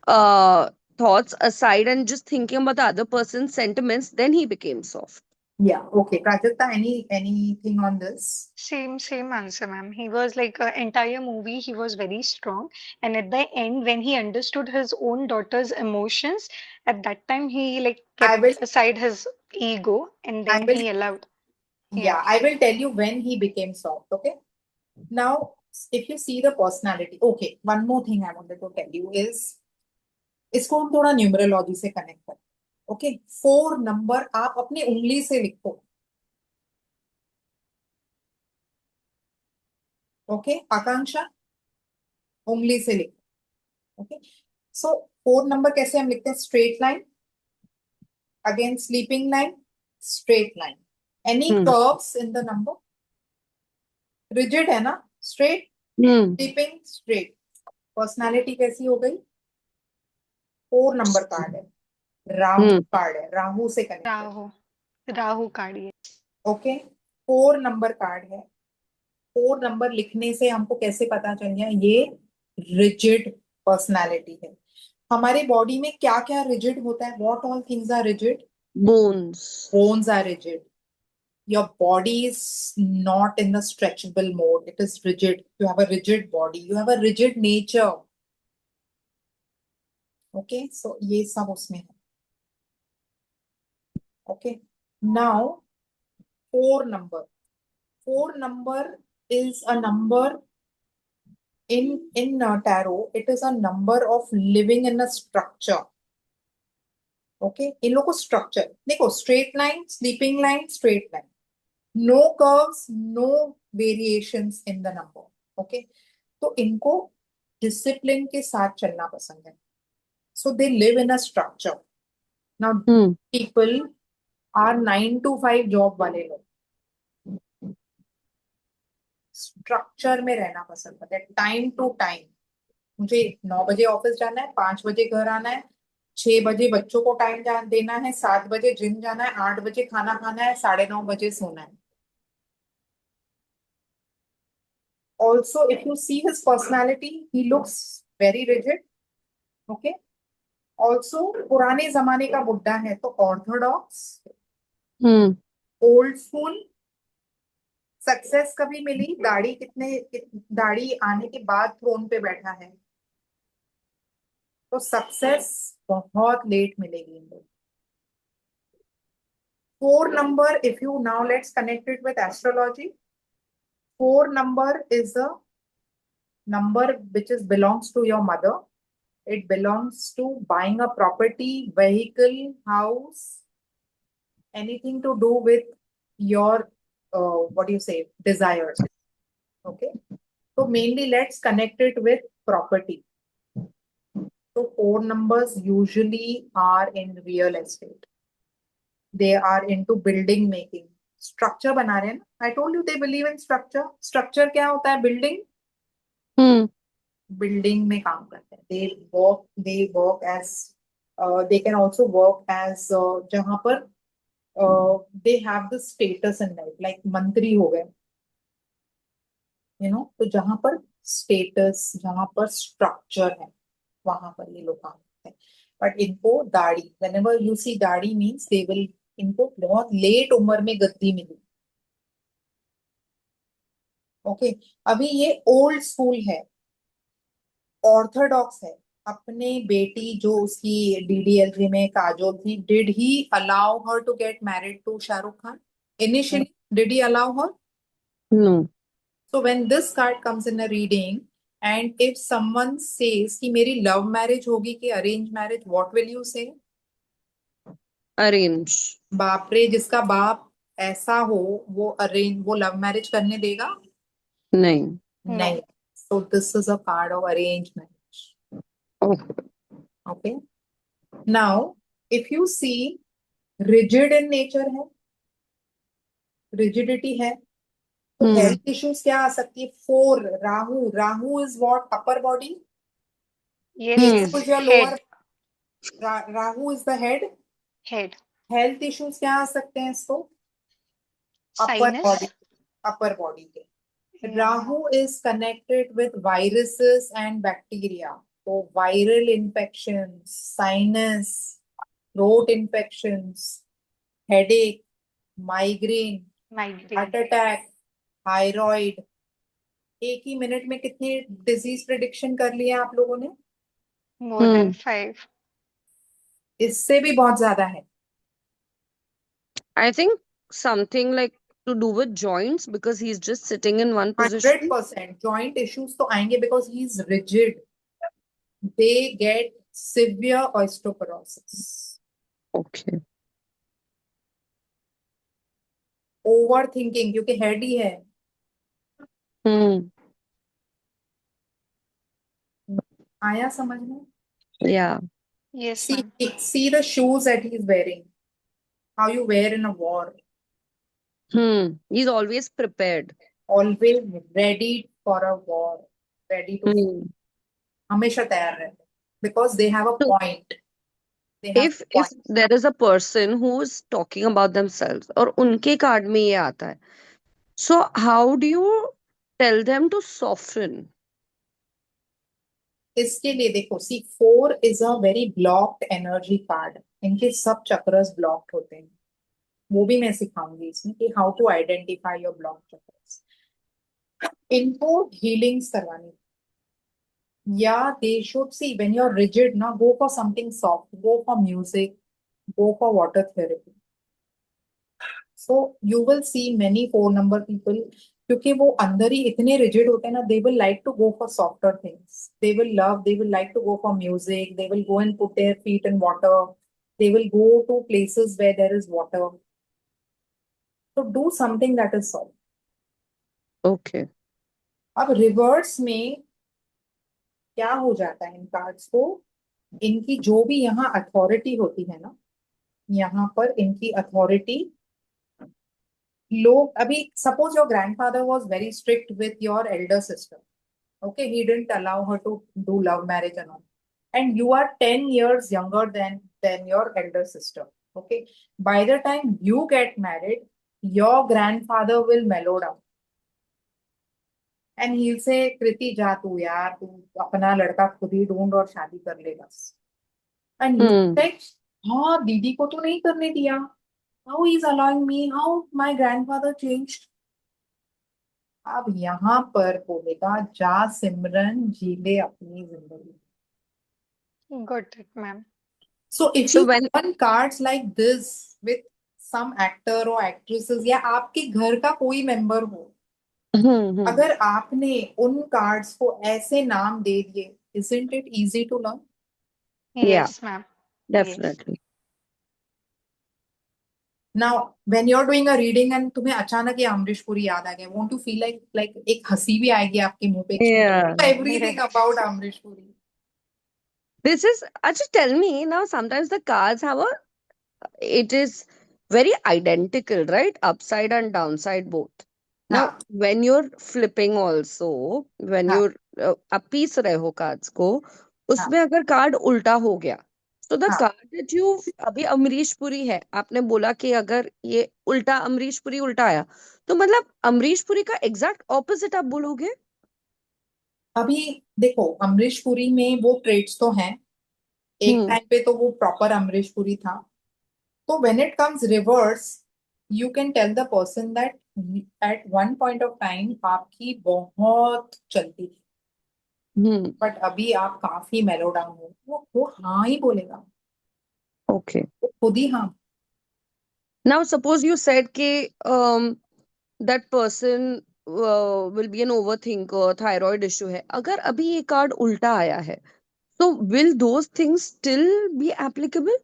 uh thoughts aside and just thinking about the other person's sentiments, then he became soft. या okay, Prajakta, anything on this? Same answer, ma'am. He was like entire movie, he was very strong. And at the end, when he understood his own daughter's emotions, at that time he like I will, kept aside his ego and I then will, he allowed. Yeah. yeah, I will tell you when he became soft. Okay. Now, if you see the personality, okay, one more thing I wanted to tell you is, इसको हम थोड़ा numerology से connect करें। Okay, 4 number आप अपनी उंगली से लिखो। ओके आकांक्षा, उंगली से लिखो। ओके, सो 4 नंबर कैसे हम लिखते हैं? Straight line, again sleeping line, straight line. Any Hmm. Curves in the number? Rigid है ना? Straight, Hmm. Sleeping, straight. Personality कैसी हो गई? 4 नंबर कार्ड है, राहु Hmm. कार्ड है, राहु से connected. Rahu. Rahu card. Okay, 4 number card है। 4 नंबर लिखने से हमको कैसे पता चल गया ये रिजिड पर्सनालिटी है? हमारे बॉडी में क्या क्या रिजिड होता है? What all things are rigid? Bones. Bones are rigid, your body is not in the stretchable mode, it is rigid. You have a rigid body, you have a rigid nature. Okay, so ये सब उसमें है। Okay, now 4 number, 4 number is a number in tarot, it is a number of living in a structure. Okay, इन लोगों को structure देखो, straight line, sleeping line, straight line, no curves, no variations in the number. Okay, तो इनको डिसिप्लिन के साथ चलना पसंद है, so they live in a structure. Now Hmm. People are 9 to 5 job वाले लोग स्ट्रक्चर में रहना पसंद करते हैं, टाइम टू टाइम। मुझे 9 बजे ऑफिस जाना है, 5 बजे घर आना है, 6 बजे बच्चों को टाइम देना है, 7 बजे जिम जाना है, 8 बजे खाना खाना है, 9:30 बजे सोना है। Also, if you see his personality, he looks very rigid. Okay. Also, पुराने जमाने का बुड्ढा है तो Orthodox, Hmm. Old school. Success कभी मिली? दाढ़ी आने के बाद थ्रोन पे बैठा है, तो सक्सेस बहुत लेट मिलेगी इन लोग। 4 number, if you now let's connect it with astrology. 4 number is a number which is belongs to your mother. It belongs to buying a property, vehicle, house, anything to do with your what do you say, desires. Okay, So mainly let's connect it with property. So 4 numbers usually are in real estate. They are into building making. Structure बना रहे हैं ना. I told you they believe in structure. Structure क्या होता है? Building. Hmm. Building में काम करते हैं. They work as they can also work as जहाँ पर they have the status in life, like मंत्री हो गए, तो जहां पर स्टेटस, जहां पर स्ट्रक्चर है, वहां पर ये लोग काम करते हैं. बट इनको दाढ़ी, whenever you see दाढ़ी means they will, इनको बहुत लेट उम्र में गद्दी मिली. ओके. अभी ये ओल्ड स्कूल है, ऑर्थोडॉक्स है. अपने बेटी जो उसकी डीडीएलजे में काजोल थी, did he allow her to get married to Shahrukh Khan? Initially did he allow her? No. So when this card comes in a reading, and if someone says कि मेरी love marriage होगी कि arranged marriage, what will you say? Arrange. बाप रे, जिसका बाप ऐसा हो वो love marriage करने देगा? नहीं. नहीं. No. So this is a card of arranged marriage. Okay. Okay. Now, if you see rigid in nature है, rigidity है, तो Hmm. health issues क्या आ सकती है? 4 Rahu is what? Upper body. Yes, Hmm. ma'am. Ketu is your lower. Head. Rahu is the head. Head. Health issues क्या आ सकते हैं इसको? Upper body. Sinus. Upper body के. Yeah, ma'am. Rahu is connected with viruses and bacteria. तो viral infection, sinus, throat infection, headache, migraine, heart Migraine. Attack, thyroid. एक ही minute में कितनी डिजीज प्रिडिक्शन कर लिया आप लोगों ने? More than 5. इससे भी बहुत ज्यादा है. I think something like to do with joints because he's just sitting in one position. 100% joint issues तो आएंगे because he is rigid. They get severe osteoporosis. Okay. Overthinking, क्योंकि हेड ही है. Hmm. आया समझ में? Yeah. Yes, See, ma'am. see the shoes that he's wearing. How you wear in a war. He's always prepared. Always ready for a war. Ready to fight. Hmm. हमेशा तैयार रहते. Because they have a So point. They have if a point. there is a person who's talking about themselves और उनके card में ये आता है, so how do you tell them to soften? इसके लिए देखो, सी 4 is a very blocked energy card. इनके सब चक्रस ब्लॉक्ड होते हैं. वो भी मैं सिखाऊंगी इसमें कि how to identify your block chakras. इनको हीलिंग्स करवानी, या they should see when you are rigid ना, go for something soft, go for music, go for water therapy. So you will see many 4 number people, क्योंकि वो अंदर ही इतने rigid होते हैं ना, they will like to go for softer things. They will like to go for music. They will go and put there feet in water. They will go to places where there is water. So do something that is soft. Okay. अब reverse में क्या हो जाता है इन cards को? इनकी जो भी यहाँ अथॉरिटी होती है ना, यहाँ पर इनकी अथॉरिटी, लोग अभी suppose your grandfather was very strict with your Elder sister. Okay, he didn't allow her to do love marriage and all, and you are 10 years younger than your elder sister. Okay, by the time you get married, your grandfather will mellow down. And he से, कृति जा तू यार, तू अपना लड़का खुद ही ढूंढ और शादी कर ले बस. And you Hmm. लाइक, हाँ दीदी को तो नहीं करने दिया, how is allowing me, how my grandfather changed. अब यहाँ पर बोलेगा, जा सिमरन जी ले अपनी जिंदगी. Got it, ma'am. So if So you when open cards like this with some actor और एक्ट्रेसेस, या आपके घर का कोई मेंबर हो, hmm. अगर आपने उन कार्ड्स को ऐसे नाम दे दिए, isn't it easy to learn? Yeah, Yes, ma'am. Yes. definitely. Now, when you're doing a reading and तुम्हें अचानक ये अमरीश पुरी याद आ गया, won't you feel like एक हंसी भी आएगी आपके मुंह पे? Yeah. Everything Yes. about Amrish Puri. This is, actually, tell me now, sometimes the cards have it is very identical, right? Upside and downside both. Now, हाँ when you're flipping also, when हाँ you're आप पीस रहे हो cards को, हाँ उसमें अगर card उल्टा हो गया, तो द हाँ. कार्ड दैट यू, अभी अमरीश पुरी है, आपने बोला कि अगर ये उल्टा अमरीश पुरी उल्टा आया, तो मतलब अमरीश पुरी का एग्जैक्ट ऑपोजिट आप बोलोगे? अभी देखो, अमरीश पुरी में वो ट्रेड्स तो हैं. एक हम्म टाइम पे तो वो प्रॉपर अमरीश पुरी था. तो when it comes reverse, you can tell the person that at one point of time आपकी बहुत चलती थी, हम्म बट अभी आप काफी मेलो डाउन हो. वो हाँ ही बोलेगा, ओके. वो खुद ही हाँ. Now, suppose you said कि that person will be an overthinker, thyroid issue है. अगर अभी ये कार्ड उल्टा आया है, so will those things still be applicable?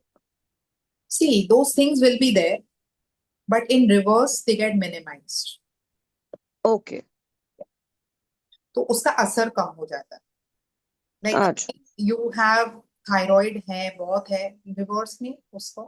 See, those things will be there, but in reverse they get minimized. Okay. तो उसका असर कम हो जाता है. लाइक अच्छा. यू हैव थायराइड है, बहुत है, रिवर्स में उसको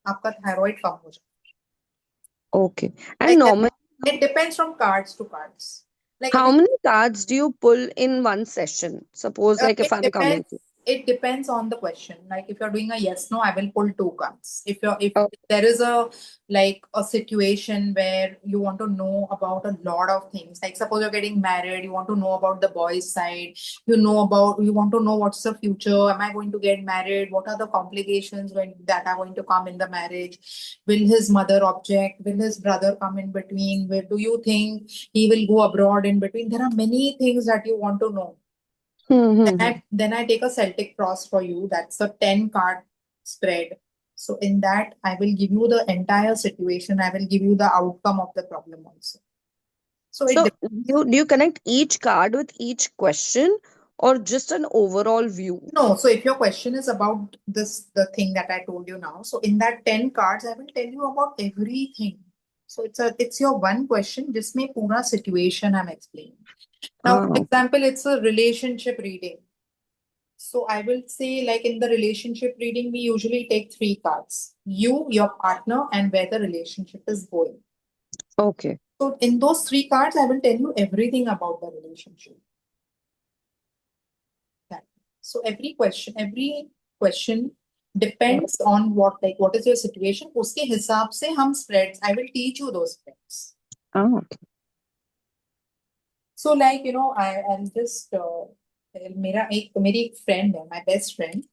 आपका थायराइड कम हो जाता Okay. है. And like normally, it depends from cards to cards. Like if how many cards do you pull in one session? Suppose, like, if It I'm coming depends. to. It depends on the question. Like if you're doing a yes no, I will pull two cards. If Oh, there is a like a situation where you want to know about a lot of things, like suppose you're getting married, you want to know about the boys' side, you want to know what's the future. Am I going to get married? What are the complications that are going to come in the marriage? Will his mother object? Will his brother come in between? Do you think he will go abroad in between? There are many things that you want to know. Then hmm. I take a Celtic cross for you. That's a 10 card spread. So in that, I will give you the entire situation. I will give you the outcome of the problem also. So it So, depends. do you connect each card with each question, or just an overall view? No, so if your question is about the thing that I told you now, so in that 10 cards, I will tell you about everything. So it's your one question, जिसमें पूरा situation I'm explaining. Now, for Ah, example, it's a relationship reading. So I will say, like in the relationship reading, we usually take three cards: you, your partner, and where the relationship is going. okay. So in those three cards, I will tell you everything about the relationship. That. So every question depends on what is your situation. उसके हिसाब से हम spreads. I will teach you those spreads. Ah, So like I'll just मेरी एक friend है, my best friend,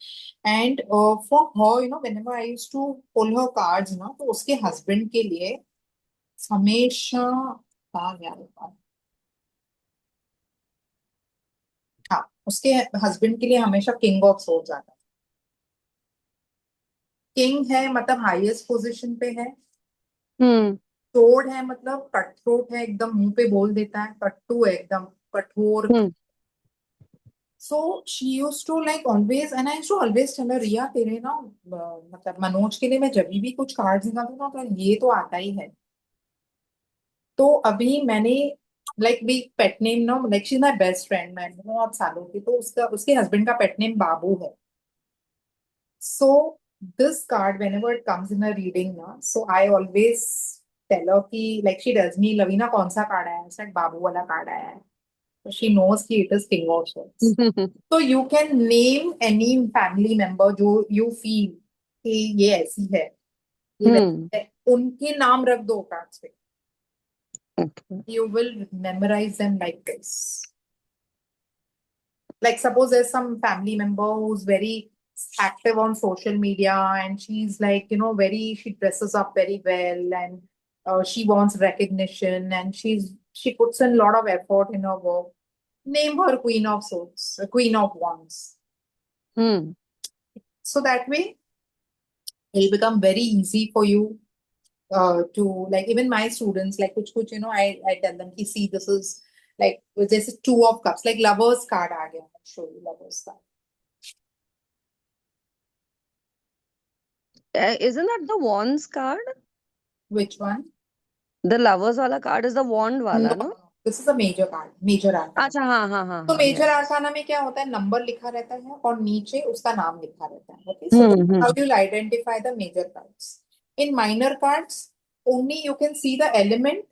and for her, whenever I used to pull her cards ना, तो उसके husband के लिए हमेशा कहाँ गया ये card? हाँ, उसके husband के लिए हमेशा किंग ऑफ सोर्ड्स आता है. किंग है मतलब हाईएस्ट पोजीशन पे है. hmm. सोर्ड है मतलब कट थ्रोट है, एकदम मुंह पे बोल देता है. कट्टू है, एकदम कठोर. Hmm. So she used to like always, and I used to always tell her, रिया तेरे ना मतलब मनोज के लिए मैं जब भी कुछ कार्ड्स निकालती हूँ ना, तो ये तो आता ही है. तो अभी मैंने लाइक भी पेट नेम ना, like she is my best friend, मैं बहुत सालों की, तो उसके हस्बैंड का पेट नेम बाबू है. So this card whenever it comes in a reading ना, so I always tell her कि like she tells me, Lavina कौन सा कार्ड आया है? It's like बाबू वाला कार्ड आया है. So she knows कि it is king of swords. So you can name any family member जो you feel कि ये ऐसी है, ये Hmm. वैसी है, उनके नाम रख दो कार्ड्स पे. Okay. You will memorize them like this. Like suppose there's some family member who's very active on social media, and she's like very, she dresses up very well, and she wants recognition, and she puts in a lot of effort in her work. Name her Queen of Swords, Queen of Wands. Hmm. So that way it'll become very easy for you to like, even my students, like kuch I tell them, see, this is like this is two of cups, like lovers card aa gaya. I'll show you lovers card. Isn't that the wands card? Which one? The lovers wala card is the wand No, wala, no, no? no. This is a major card, major arcana. अच्छा हाँ हाँ हाँ तो हाँ major yes. आर्काना में क्या होता है, नंबर लिखा रहता है और नीचे उसका नाम लिखा रहता है. Okay, so how Hmm. You identify the major cards. In minor cards only you can see the element.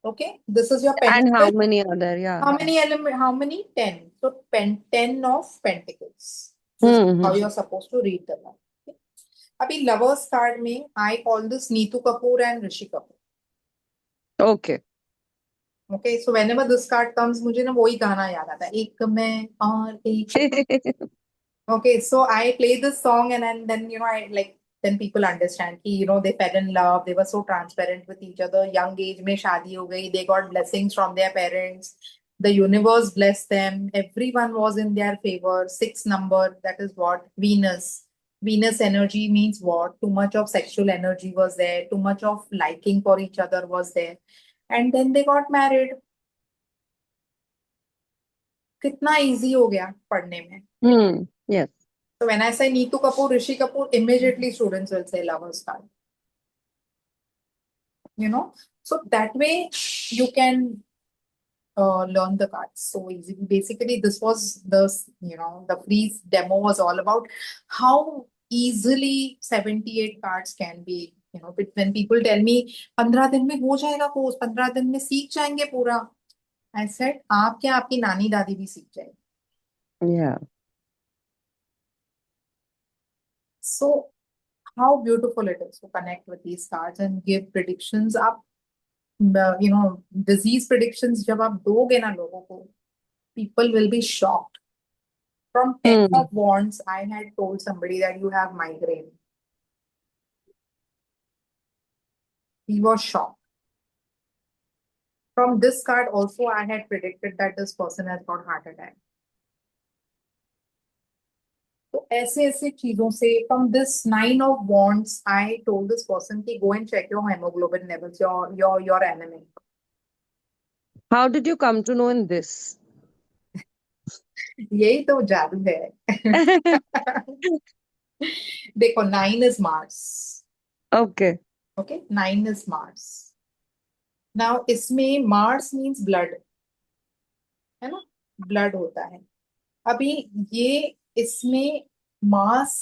Okay, this is your And how pentacle. many other? Yeah. How many element? How many? 10. So 10 of pentacles. This is how Hmm. you're supposed to read the card. Okay? अभी lovers card में I call this Neetu Kapoor and Rishi Kapoor. Okay. Okay, so whenever this card comes, मुझे ना वही गाना याद आता है, एक मैं और एक. Okay, so I play this song and then I like, then people understand कि they fell in love, they were so transparent with each other. Young age में शादी हो गई, they got blessings from their parents. The universe blessed them. Everyone was in their favor. 6 number, that is what? Venus. Venus energy means what? Too much of sexual energy was there. Too much of liking for each other was there. And then they got married. कितना easy हो गया पढ़ने में. Yes. So when I say Neetu Kapoor, Rishi Kapoor, immediately students will say lovers card. So that way you can learn the cards so easily. Basically, this was the free demo was all about how easily 78 cards can be. But when people tell me 15 दिन में हो जाएगा course, 15 दिन में सीख जाएंगे पूरा, I said आप क्या, आपकी नानी दादी भी सीख जाएगी. Yeah. So how beautiful it is to connect with these cards and give predictions. आप disease predictions जब आप दोगे ना लोगों को, people will be shocked. From 10 Hmm. of wands, I had told somebody that you have migraine. He was shocked. From this card also, I had predicted that this person has got heart attack. तो ऐसे ऐसे चीजों से, from this 9 of wands, I told this person कि go and check your hemoglobin levels, your anemic. How did you come to know in this? यही तो जादू है. देखो 9 is Mars. Okay. Okay, 9 is Mars. Now इसमें Mars means blood, है ना, blood होता है. अभी ये इसमें मास,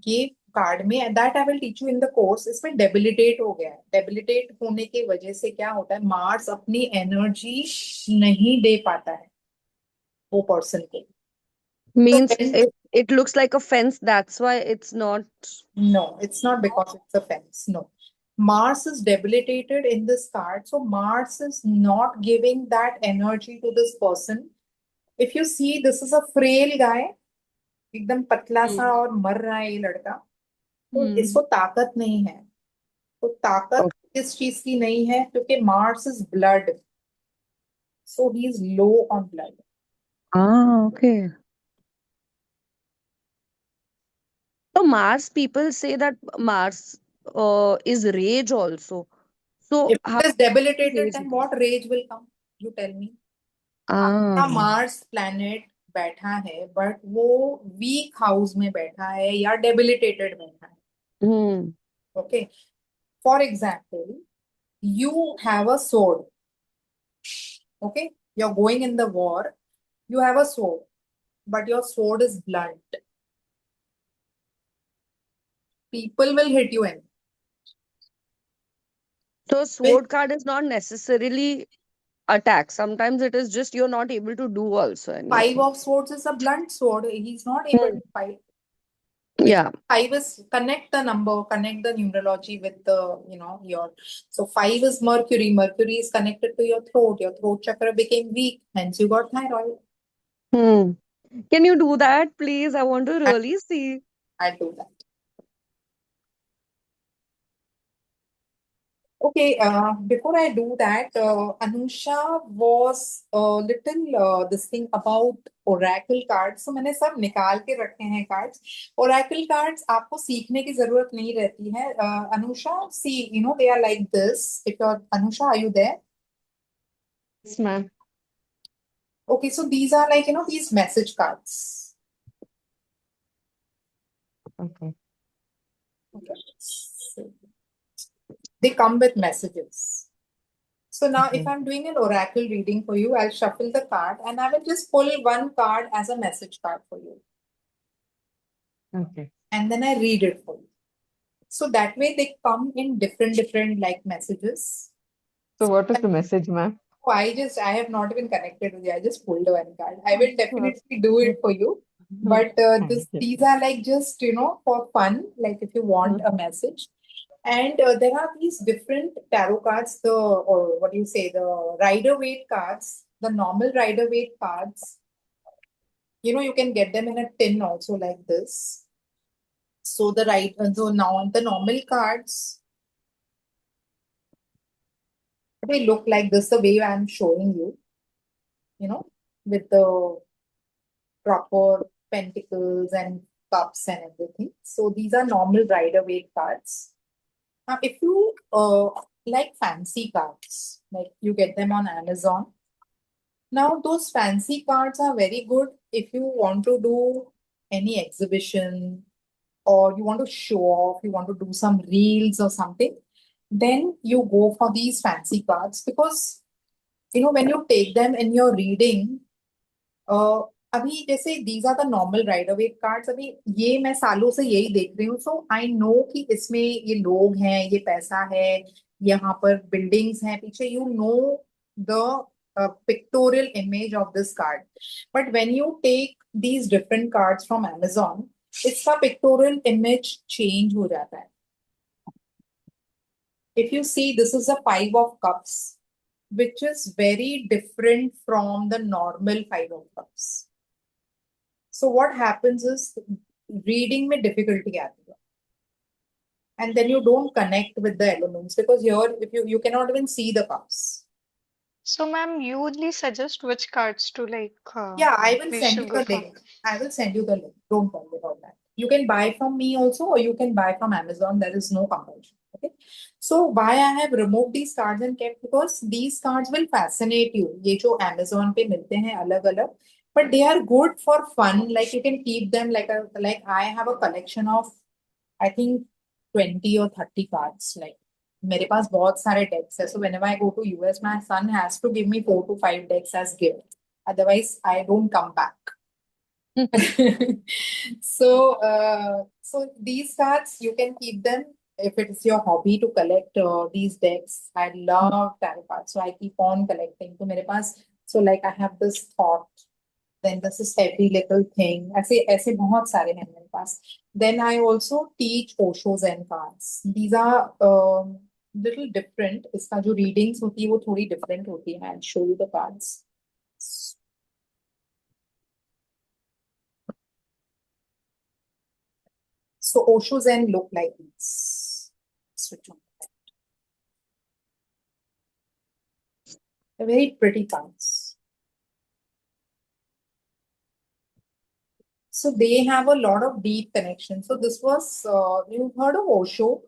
ये कार्ड में, that I will teach you in the course, इसमें डेबिलिटेट हो गया है. डेबिलिटेट होने की वजह से क्या होता है, मार्स अपनी एनर्जी नहीं दे पाता है वो पर्सन को. तो Means it looks like a fence, that's why it's not. no, it's not because it's a fence. No. Mars is debilitated in this card. So Mars is not giving that energy to this person. If you see, this is a frail guy. एकदम पतला सा और मर रहा है ये लड़का. तो इसको ताकत नहीं है. तो ताकत Okay. किस चीज की नहीं है, क्योंकि Mars is blood, so he is low on blood. Ah, okay. So Mars, people say that Mars is rage also. So If how it is debilitated, rage? then what rage will come? You tell me. आपका Ah. Mars planet बैठा है, but वो week house में बैठा है या debilitated बैठा है. Hmm. Okay, for example, you have a sword. Okay, you're going in the war, you have a sword, but your sword is blunt. People will hit you in. So sword card is not necessarily attack. Sometimes it is just you're not able to do also Five anything. of swords is a blunt sword. He's not able Hmm. to fight. Yeah. Five is connect the number, connect the numerology with the, your. So five is Mercury. Mercury is connected to your throat. Your throat chakra became weak, hence you got thyroid. Hmm. Can you do that, please? I want to I, really see. I'll do that. Okay, before I do that, Anusha was a little this thing about oracle cards. So मैंने सब निकाल के रखे हैं cards. Oracle cards आपको सीखने की जरूरत नहीं रहती है. Anusha, see, they are like this. If you're Anusha, are you there? Yes, ma'am. Okay, so these are like these message cards. Okay. Okay. So, They come with messages. So now if Okay. I'm doing an oracle reading for you, I'll shuffle the card and I will just pull one card as a message card for you. Okay. And then I read it for you. So that way they come in different like messages. So what is the message, ma'am? Oh, I have not even connected with you. I just pulled one card. I will Oh, definitely do it for you. But thank you. these are like just, for fun, like if you want a message. And there are these different tarot cards, or what do you say, the Rider-Waite cards, the normal Rider-Waite cards. You can get them in a tin also like this. So now the normal cards, they look like this, the way I'm showing you, with the proper pentacles and cups and everything. So these are normal Rider-Waite cards. Now, if you like fancy cards, like you get them on Amazon. Now, those fancy cards are very good if you want to do any exhibition or you want to show off, you want to do some reels or something, then you go for these fancy cards because, when you take them in your reading, uh, अभी जैसे these are the normal Rider Waite cards अभी ये मैं सालों से यही देख रही हूँ सो आई नो कि इसमें ये लोग हैं ये पैसा है यहाँ पर बिल्डिंग्स हैं पीछे the pictorial image of this card but when you take these different cards from Amazon इसका pictorial image change हो जाता है if you see this is a 5 of cups which is very different from the normal 5 of cups. So what happens is reading में difficulty आती है. And then you don't connect with the elements because here if you cannot even see the cups. So, ma'am, you only suggest which cards to Yeah, I will we send you should go the for. link. I will send you the link. Don't worry about that. You can buy from me also, or you can buy from Amazon. There is no compulsion. Okay. So why I have removed these cards and kept because these cards will fascinate you. ये जो Amazon पे मिलते हैं अलग अलग, but they are good for fun. Like you can keep them like I have a collection of I think 20 or 30 cards. Like मेरे पास बहुत सारे decks है. So whenever I go to US, my son has to give me 4 to 5 decks as gift. Otherwise, I don't come back. So these cards you can keep them if it is your hobby to collect these decks. I love tarot cards, so I keep on collecting. So मेरे पास like I have this thought, then this is every little thing. ऐसे बहुत सारे हैं मेरे पास. Then I also teach Osho Zen cards. These are little different. इसका जो readings होती है वो थोड़ी different होती है. I'll show you the cards. So Osho Zen look like this. Switch on. They're very pretty cards. So they have a lot of deep connection. So this was, you heard of Osho?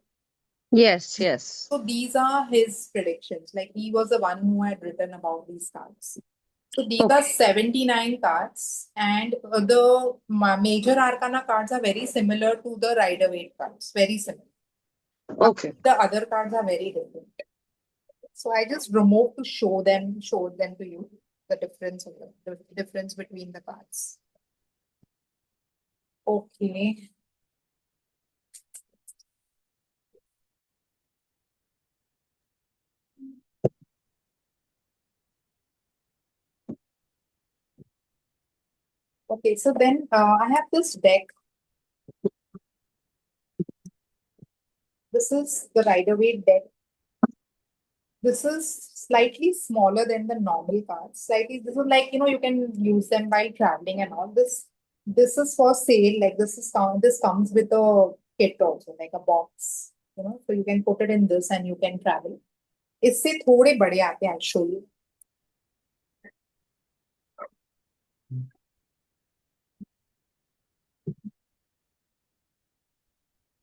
Yes, yes. So these are his predictions. Like he was the one who had written about these cards. So these are Okay. 79 cards, and the major arcana cards are very similar to the Rider-Waite cards. Very similar. But Okay. the other cards are very different. So I just removed to showed them to you the difference between the cards. Okay. Okay, so then I have this deck. This is the Rider-Waite deck. This is slightly smaller than the normal cards. Slightly, this is like, you can use them while traveling and all. This is for sale. Like this comes with a kit also, like a box, so you can put it in this and you can travel. इससे थोड़े बड़े आते हैं, I'll show you.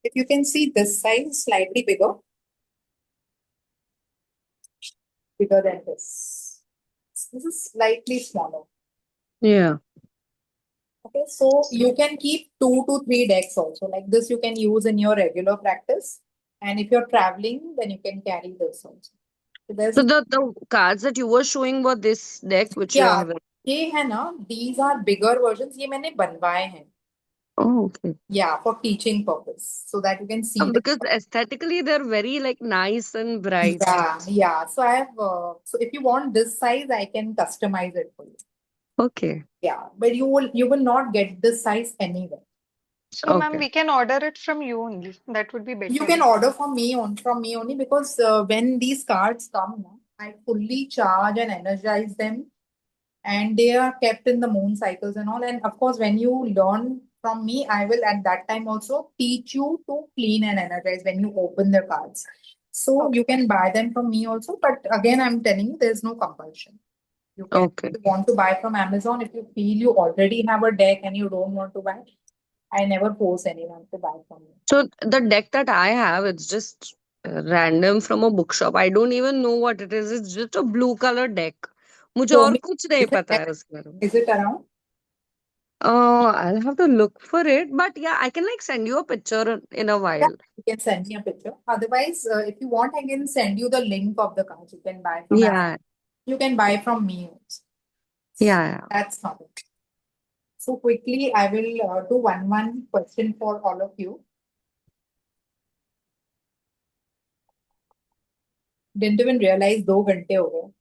If you can see this size is slightly bigger than this. This is slightly smaller. Yeah. Okay, so you can keep 2 to 3 decks also. Like this, you can use in your regular practice. And if you're traveling, then you can carry this also. So there's So the cards that you were showing were this deck which you are yeah, having. ये है ना, these are bigger versions. ये मैंने बनवाए हैं. Oh, okay. Yeah, for teaching purpose, so that you can see them. Because aesthetically they're very like nice and bright. Yeah, yeah. So I have. So if you want this size, I can customize it for you. Okay. Yeah, but you will not get this size anywhere. So, ma'am, Okay. we can order it from you only. That would be You better. can order from me only because when these cards come, na, I fully charge and energize them, and they are kept in the moon cycles and all. And of course, when you learn from me, I will at that time also teach you to clean and energize when you open the cards. So Okay. you can buy them from me also, but again, I'm telling you, there's no compulsion. You can, Okay. if you want to buy from Amazon, if you feel you already have a deck and you don't want to buy, I never force anyone to buy from me. So the deck that I have, it's just random from a bookshop. I don't even know what it is. It's just a blue color deck. मुझे Show और me, कुछ नहीं is पता it, है उसके बारे में. is it around? I'll have to look for it, but yeah, I can like send you a picture in a Yeah, while. you can send me a picture. Otherwise, if you want, I can send you the link of the cards. You can buy from Amazon. Yeah, You can buy from me also. yeah. That's not it. So quickly, I will do one question for all of you. Didn't even realize 2 घंटे हो गए.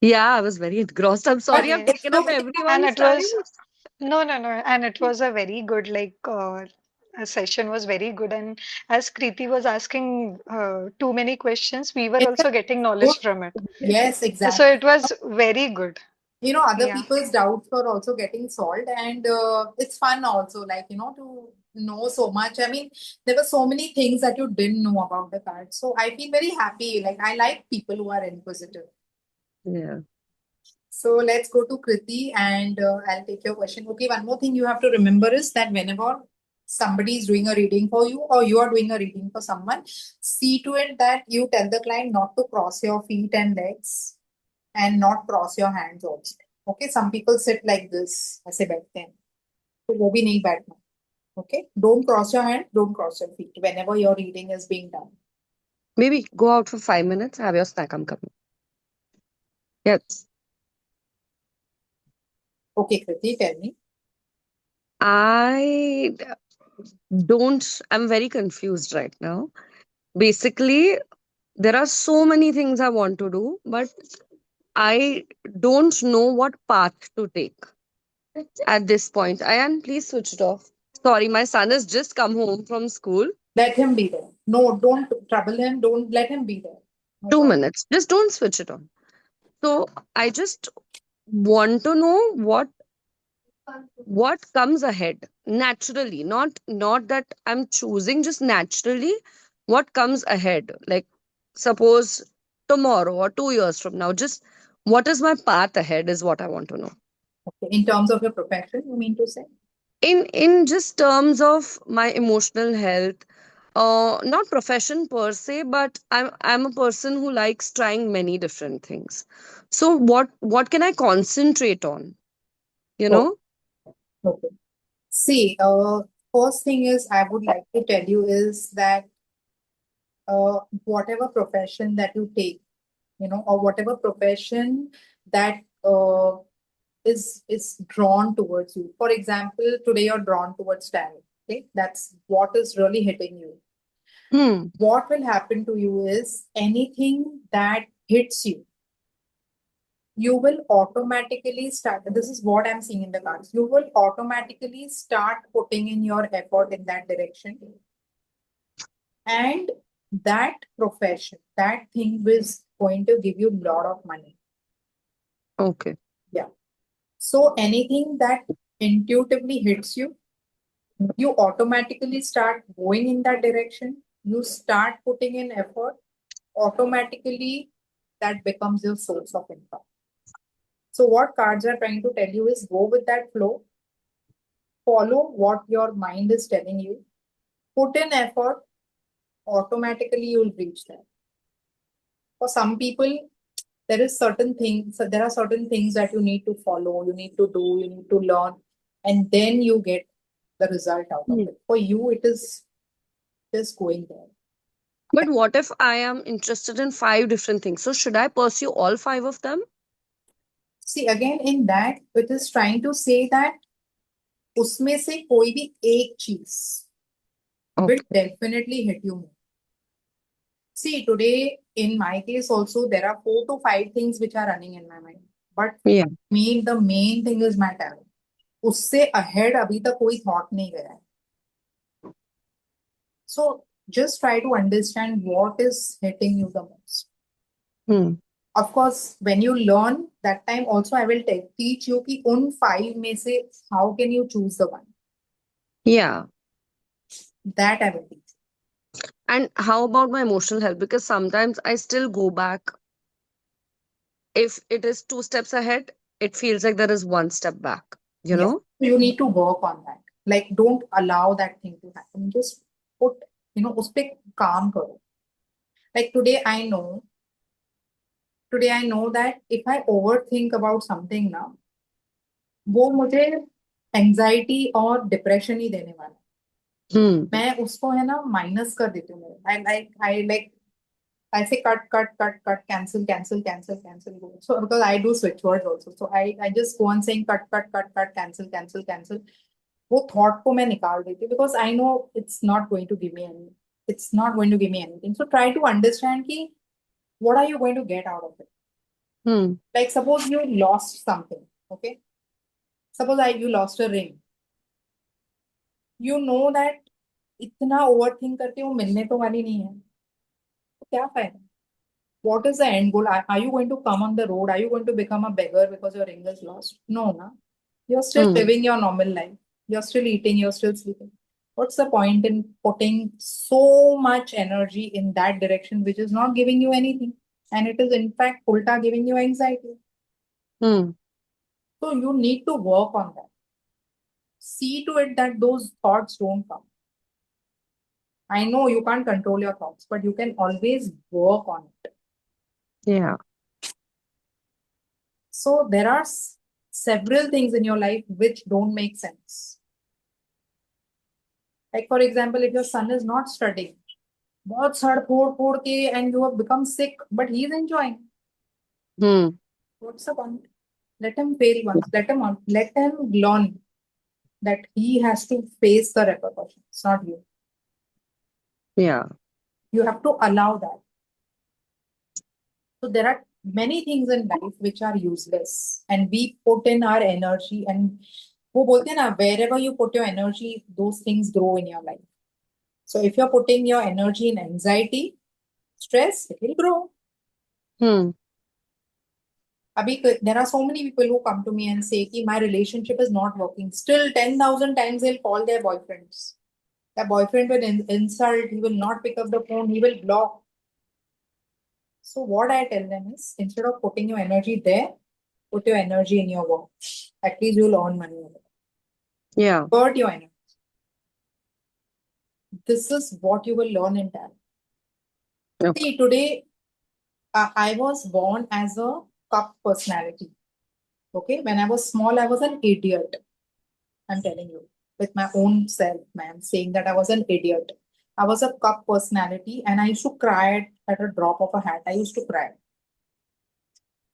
Yeah, I was very engrossed. I'm sorry, But I've Yes. taken up okay. And everyone's it time. was, no, no, no. And it was a very good, session was very good. And as Kriti was asking too many questions, we were It's a also getting good. knowledge from it. Yes, So exactly. it was very good. Other Yeah. people's doubts were also getting solved, and it's fun also, like, to know so much. I mean, there were so many things that you didn't know about the cards. So I feel very happy. Like, I like people who are inquisitive. Yeah. So let's go to Kriti and I'll take your question. Okay, one more thing you have to remember is that whenever somebody is doing a reading for you or you are doing a reading for someone, see to it that you tell the client not to cross your feet and legs and not cross your hands also. Okay, some people sit like this, ऐसे बैठते हैं, तो वो भी नहीं बैठना. Okay, don't cross your hand, don't cross your feet whenever your reading is being done. Maybe go out for 5 minutes, have your snack, I'm coming. Yes. Okay, Kriti, tell me. I I'm very confused right now. Basically, there are so many things I want to do, but I don't know what path to take at this point. Ayan, please switch it off. Sorry, my son has just come home from school. Let him be there. No, don't trouble him. Don't let him be there. No Two problem. minutes. Just don't switch it on. So I just want to know what comes ahead naturally, not that I'm choosing, just naturally what comes ahead. Like suppose tomorrow or 2 years from now, just what is my path ahead is what I want to know. Okay. In terms of your profession, you mean to say? In just terms of my emotional health, not profession per se, but I'm a person who likes trying many different things. So what can I concentrate on, you Oh, know? okay. See, first thing is I would like to tell you is that whatever profession that you take, or whatever profession that is drawn towards you. For example, today you're drawn towards tarot. Okay, that's what is really hitting you. Hmm. What will happen to you is anything that hits you, you will automatically start. This is what I'm seeing in the cards. You will automatically start putting in your effort in that direction. And that profession, that thing is going to give you a lot of money. Okay. Yeah. So anything that intuitively hits you, you automatically start going in that direction. You start putting in effort, automatically that becomes your source of income. So what cards are trying to tell you is go with that flow, follow what your mind is telling you, put in effort, automatically you'll reach there. For some people, there are certain things that you need to follow, you need to do, you need to learn, and then you get the result out of Hmm. it. For you, it is just going there. But what if I am interested in five different things? So should I pursue all five of them? See, again, in that, it is trying to say that उसमें से कोई भी एक चीज will Okay. definitely hit you more. See, today, in my case also, there are 4 to 5 things which are running in my mind. But Yeah. the main thing is my talent. उससे ahead अभी तक कोई thought नहीं गया है. So just try to understand what is hitting you the most. Hmm. Of course, when you learn that time also, I will teach you कि उन 5 में से how can you choose the one. Yeah. That I will teach. And how about my emotional health? Because sometimes I still go back. If it is two steps ahead, it feels like there is one step back, you Yes, know? you need to work on that. Like, don't allow that thing to happen. Just put, उस पे काम करो. Like today I know that if I overthink about something now, वो मुझे anxiety और depression ही देने वाला है. Hmm. मैं उसको है ना माइनस कर देती हूँ मेरे. I like I say cut, cancel. So because I do switch words also, so I just go on saying cut, cancel. वो थॉट को मैं निकाल देती हूँ because I know it's not going to give me anything. So try to understand कि what are you going to get out of it. Hmm. Like suppose you lost something, okay? Suppose you lost a ring. You know that इतना overthink करके वो मिलने तो वाली नहीं है. तो क्या फायदा? What is the end goal? Are you going to come on the road? Are you going to become a beggar because your ring is lost? No, na. You're still Hmm. living your normal life. You're still eating, you're still sleeping. What's the point in putting so much energy in that direction, which is not giving you anything? And it is, in fact, ulta giving you anxiety. Hmm. So you need to work on that. See to it that those thoughts don't come. I know you can't control your thoughts, but you can always work on it. Yeah. So there are several things in your life which don't make sense. Like for example, if your son is not studying, बहुत सड़ फोड़ के and you have become sick, but he is enjoying. Hmm. What's the point? Let him fail once. Let him learn that he has to face the repercussions, not you. Yeah. You have to allow that. So there are many things in life which are useless, and we put in our energy, and वो बोलते हैं ना, wherever you put your energy, those things grow in your life. So if you're putting your energy in anxiety, stress, it will grow. Hmm. There are so many people who come to me and say कि my relationship is not working. Still 10,000 times they'll call their boyfriends. Their boyfriend will insult, he will not pick up the phone, he will block. So what I tell them is, instead of putting your energy there, put your energy in your work. At least you'll earn money over it. Yeah. Put your energy. This is what you will learn in time. Okay. See, today I was born as a cup personality. Okay, when I was small, I was an idiot. I'm telling you, with my own self, man, saying that I was an idiot. I was a cup personality and I used to cry at a drop of a hat. I used to cry.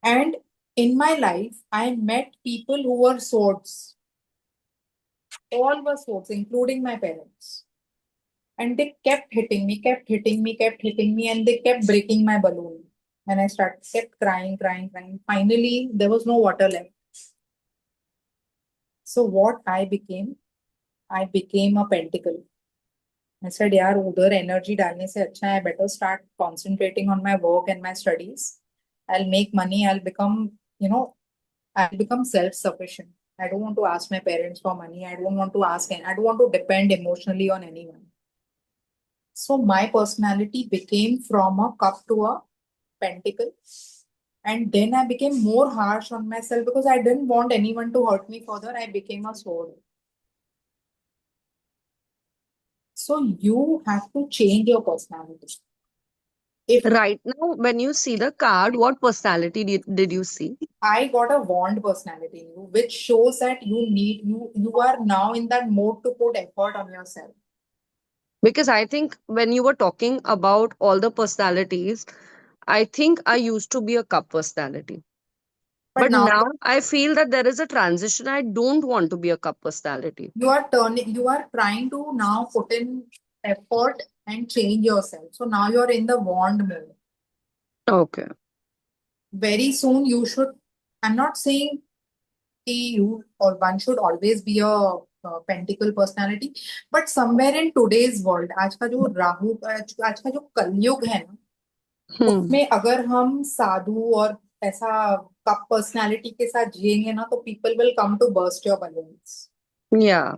And in my life, I met people who were swords. All were swords, including my parents. And they kept hitting me, and they kept breaking my balloon. And I kept crying. Finally, there was no water left. So what I became a pentacle. I said, यार उधर energy डालने से अच्छा है, better start concentrating on my work and my studies. I'll make money. I'll become self-sufficient. I don't want to ask my parents for money. I don't want to depend emotionally on anyone. So my personality became from a cup to a pentacle. And then I became more harsh on myself because I didn't want anyone to hurt me further. I became a sword. So you have to change your personality. If Right now, when you see the card, what personality did you see? I got a wand personality in you, which shows that you are now in that mode to put effort on yourself. Because I think when you were talking about all the personalities, I think I used to be a cup personality. But But now now I feel that there is a transition. I don't want to be a cup personality. you are trying to now put in effort and change yourself. So now you're in the wand mode. Okay. Very soon you should, I'm not saying you or one should always be a pentacle personality, but somewhere in today's world, आज का जो कलयुग है ना, Hmm. उसमें अगर हम साधु और ऐसा कप पर्सनालिटी के साथ जिएंगे ना, तो people will come to burst your balloons. Yeah.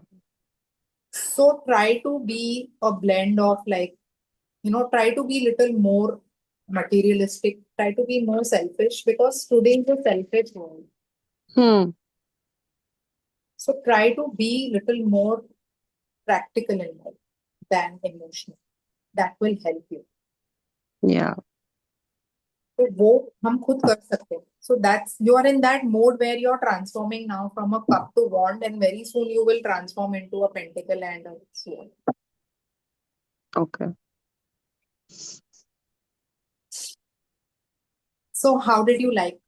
So try to be a blend of, like, try to be little more materialistic, try to be more selfish, because today is a selfish world. Hmm. So try to be little more practical in life than emotional. That will help you. Yeah. तो वो हम खुद कर सकते हैं. So that's, you are in that mode where you're transforming now from a cup to wand, and very soon you will transform into a pentacle and a sword. Okay. So how did you like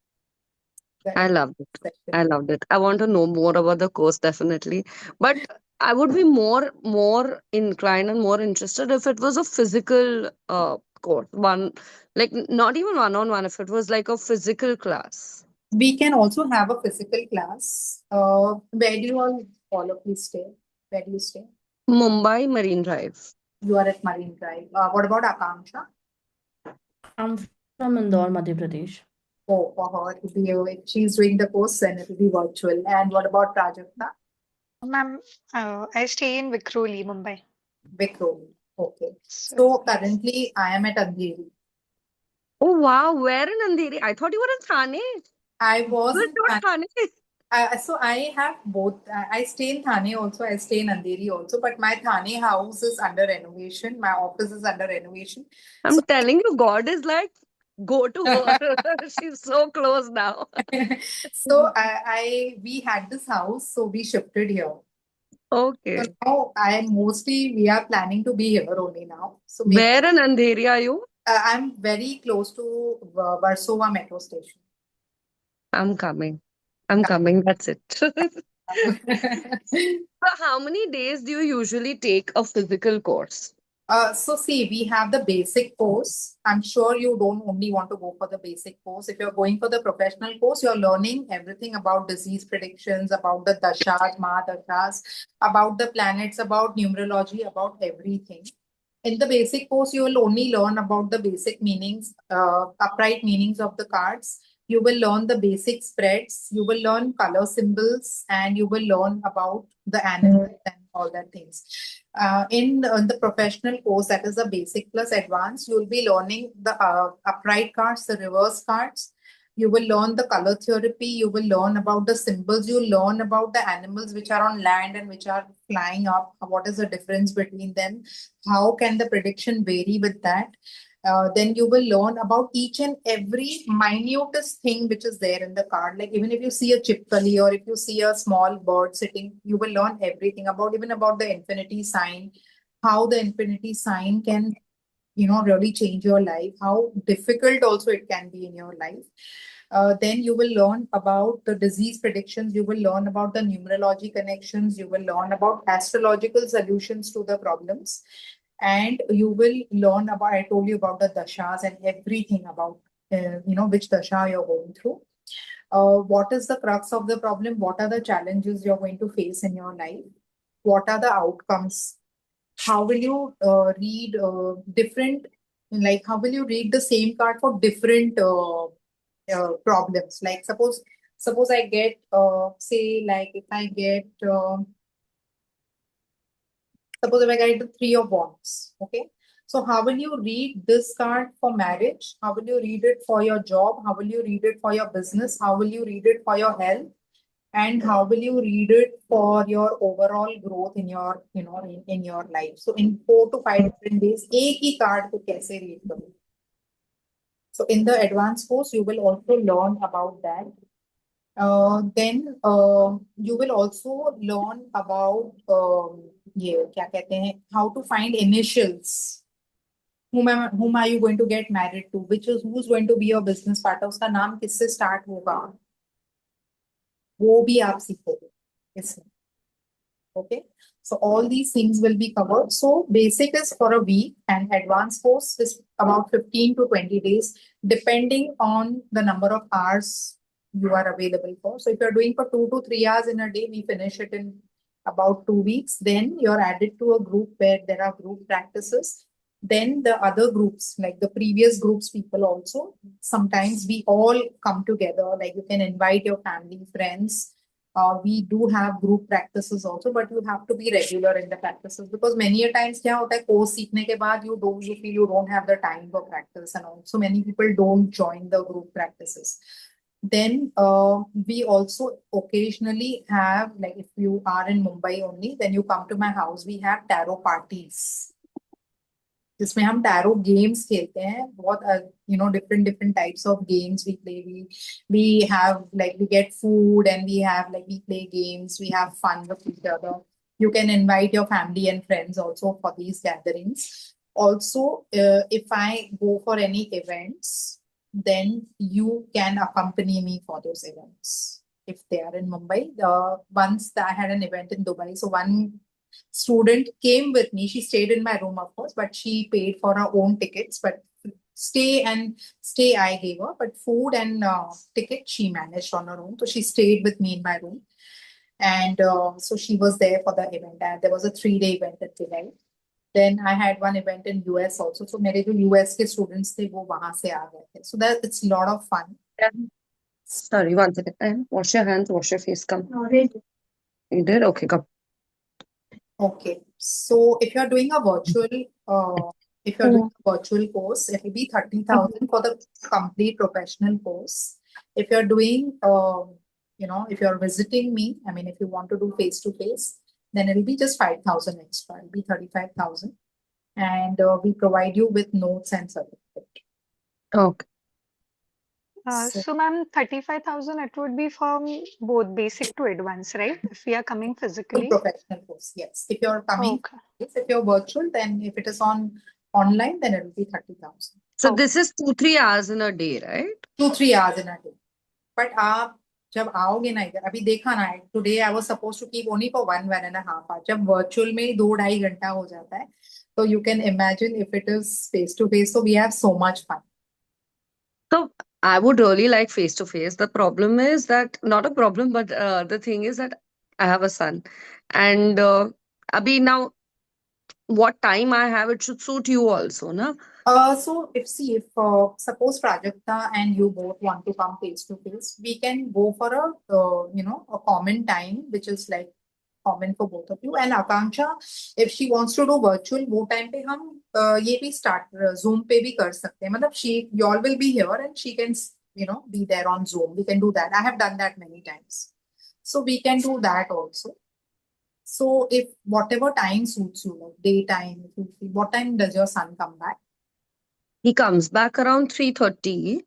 the I loved it. session? I loved it. I want to know more about the course, definitely. But I would be more inclined and more interested if it was a physical course. One, like not even one-on-one, if it was like a physical class. We can also have a physical class. Where do you all of you stay? Where do you stay? Mumbai Marine Drive. You are at Marine Drive. What about Akanksha? I'm from Indore, Madhya Pradesh. Oh, for her, if she's doing the course, then it will be virtual. And what about Prajakta? Ma'am, I stay in Vikhroli, Mumbai. Vikram. Okay. So So yes. currently I am at Andheri. Oh wow, where in Andheri? I thought you were in Thane. I was But in not Thane. Thane. So I have both. I stay in Thane also. I stay in Andheri also. But my Thane house is under renovation. My office is under renovation. So I'm telling you, God is like, go to her. She's so close now. so we had this house, so we shifted here. So Okay. now we are planning to be here only now. So maybe Where in Andheri are you? I'm very close to Versova metro station. I'm coming. I'm coming. That's it. So, how many days do you usually take a physical course? So see, we have the basic course. I'm sure you don't only want to go for the basic course. If you're going for the professional course, you're learning everything about disease predictions, about the dashas, mahadashas, about the planets, about numerology, about everything. In the basic course, you will only learn about the basic meanings, upright meanings of the cards. You will learn the basic spreads. You will learn color symbols, and you will learn about the animals and all that things. In the professional course, that is the basic plus advanced, you will be learning the upright cards, the reverse cards. You will learn the color therapy. You will learn about the symbols. You learn about the animals which are on land and which are flying up. What is the difference between them? How can the prediction vary with that? Then you will learn about each and every minutest thing which is there in the card. Like even if you see a chipkali or if you see a small bird sitting, you will learn everything about, even about the infinity sign, how the infinity sign can, really change your life, how difficult also it can be in your life. Then you will learn about the disease predictions, you will learn about the numerology connections, you will learn about astrological solutions to the problems, and you will learn about, I told you about the dashas and everything about, which dasha you're going through. What is the crux of the problem? What are the challenges you're going to face in your life? What are the outcomes? How will you read different, like how will you read the same card for different problems? Like suppose I get say, like if I get suppose if I get the three of wands, okay, so how will you read this card for marriage? How will you read it for your job? How will you read it for your business? How will you read it for your health? And how will you read it for your overall growth in your, in your life? So in 4 to 5 different days, एक ही card को कैसे read करूँ? So in the advanced course, you will also learn about that. Then you will also learn about ये क्या कहते हैं, how to find initials, whom are you going to get married to, who's going to be your business partner, उसका नाम किससे start होगा, वो भी आप सीखोगे इसमें. Okay, so all these things will be covered. So basic is for a week and advanced course is about 15 to 20 days, depending on the number of hours you are available for. So if you're doing for 2 to 3 hours in a day, we finish it in about 2 weeks. Then you're added to a group where there are group practices. Then the other groups, like the previous groups people also, sometimes we all come together, like you can invite your family, friends. We do have group practices also, but you have to be regular in the practices because many a times क्या होता है course सीखने के बाद you feel you don't have the time for practice, and also many people don't join the group practices. Then we also occasionally have, like if you are in Mumbai only, then you come to my house. We have tarot parties जिसमें हम tarot games खेलते हैं बहुत, different types of games we play. We have, like, we get food and we have, like, we play games, we have fun with each other. You can invite your family and friends also for these gatherings. Also, if I go for any events, then you can accompany me for those events if they are in Mumbai. Once I had an event in Dubai, so one student came with me. She stayed in my room, of course, but she paid for her own tickets. But stay I gave her, but food and ticket she managed on her own. So she stayed with me in my room, and so she was there for the event. And there was a 3-day event at Dubai. Then I had one event in US also. So मेरे जो US के students थे वो वहां से आ गए थे. So that it's a lot of fun. Sorry, one second. Wash your hands, wash your face. Come. You did? Okay, come. Okay, so if you're doing a virtual, if you're doing a virtual course, it will be 30,000 for the complete professional course. If you're doing, if you're visiting me, I mean, if you want to do face to face, then it'll be just 5,000 extra. It'll be 35,000, and we provide you with notes and certificate. Okay. So, So, ma'am, 35,000, it would be from both basic to advanced, right? If we are coming full physically. professional course, yes. If you're coming, Okay. if you're virtual, then if it is on online, then it will be 30,000. So Okay. this is 2-3 hours in a day, right? 2-3 hours in a day. But आप जब आओगे ना इधर, अभी देखा ना, today I was suppose to keep only for 1-1.5 hour, जब virtual में 2-2.5 घंटा हो जाता है, तो you can imagine if it is face to face, so we have so much fun. So I would really like face to face. The problem is that, not a problem, but the thing is that I have a son, and Abhi, now what time I have, it should suit you also, na? So if suppose Prajakta and you both want to come face to face, we can go for a common time which is like common for both of you. And Akanksha, if she wants to do virtual, वो time पे हम ये भी start Zoom पे भी कर सकते हैं. मतलब you all will be here and she can be there on Zoom. We can do that. I have done that many times, so we can do that also. So if whatever time suits you, like daytime, what time does your son come back? He comes back around 3:30.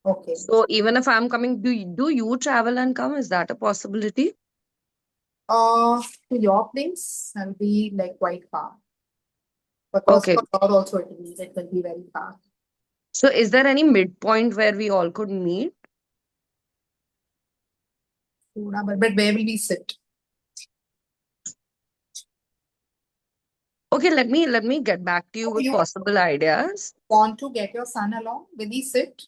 Okay. So even if I'm coming, do you travel and come? Is that a possibility? To your place, will be like quite far. Because Okay. for her also it will be very far. So is there any midpoint where we all could meet? But where will we sit? Okay, let me get back to you with You possible ideas. want to get your son along? Will he sit?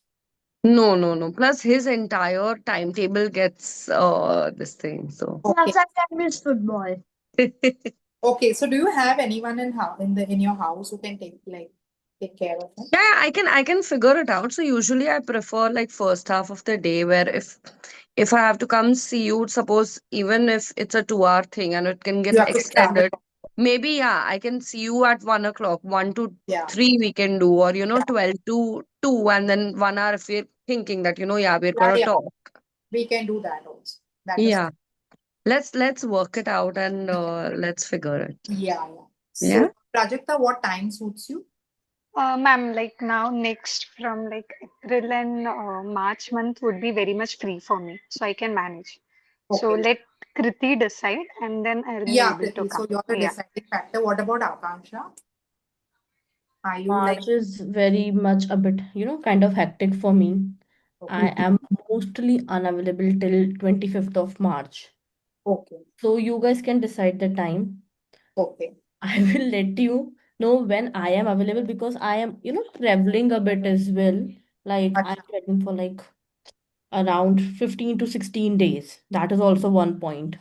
No, no, no. Plus his entire timetable gets this thing. So Okay. miss football. Okay. So do you have anyone in your house who can take care of him? yeah, I can figure it out. So usually I prefer like first half of the day where if I have to come see you, suppose even if it's a 2 hour thing and it can You get have to travel. extended, maybe yeah, I can see you at 1 o'clock, one to Yeah. three we can do, or Yeah. 12 to 2, and then 1 hour if we're thinking that yeah, we're Yeah, gonna yeah. talk. We can do that also. That is Yeah, let's work it out and let's figure it. yeah. Yeah. So Prajakta, what time suits you? Ma'am, like now next from like April and March month would be very much free for me, so I can manage. So Okay. let Kriti decide, and then I'll be Yeah, able to Kriti. So come. you're the Yeah. deciding factor. What about Akanksha? Are you like March is very much a bit, kind of hectic for me. I okay? am mostly unavailable till 25th of March. Okay. So you guys can decide the time. Okay. I will let you know when I am available because I am, traveling a bit as well. Like I'm Acha. traveling for like around 15 to 16 days. That is also one point.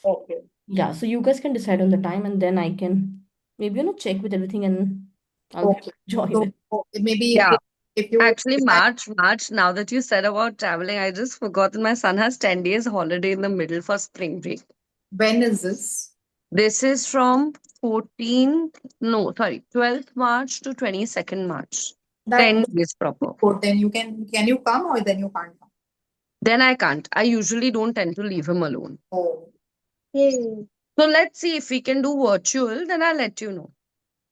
Okay. Yeah, so you guys can decide on the time and then I can maybe, check with everything and I'll be able Okay. to join So it. maybe Yeah. if you Actually, March, now that you said about traveling, I just forgot that my son has 10 days holiday in the middle for spring break. when is this? This is from 14th, no, sorry, 12th March to 22nd March. That 10 days proper. good. Then you can you come or then you can't come? Then I can't. I usually don't tend to leave him alone. Oh, So let's see if we can do virtual, then I'll let you know.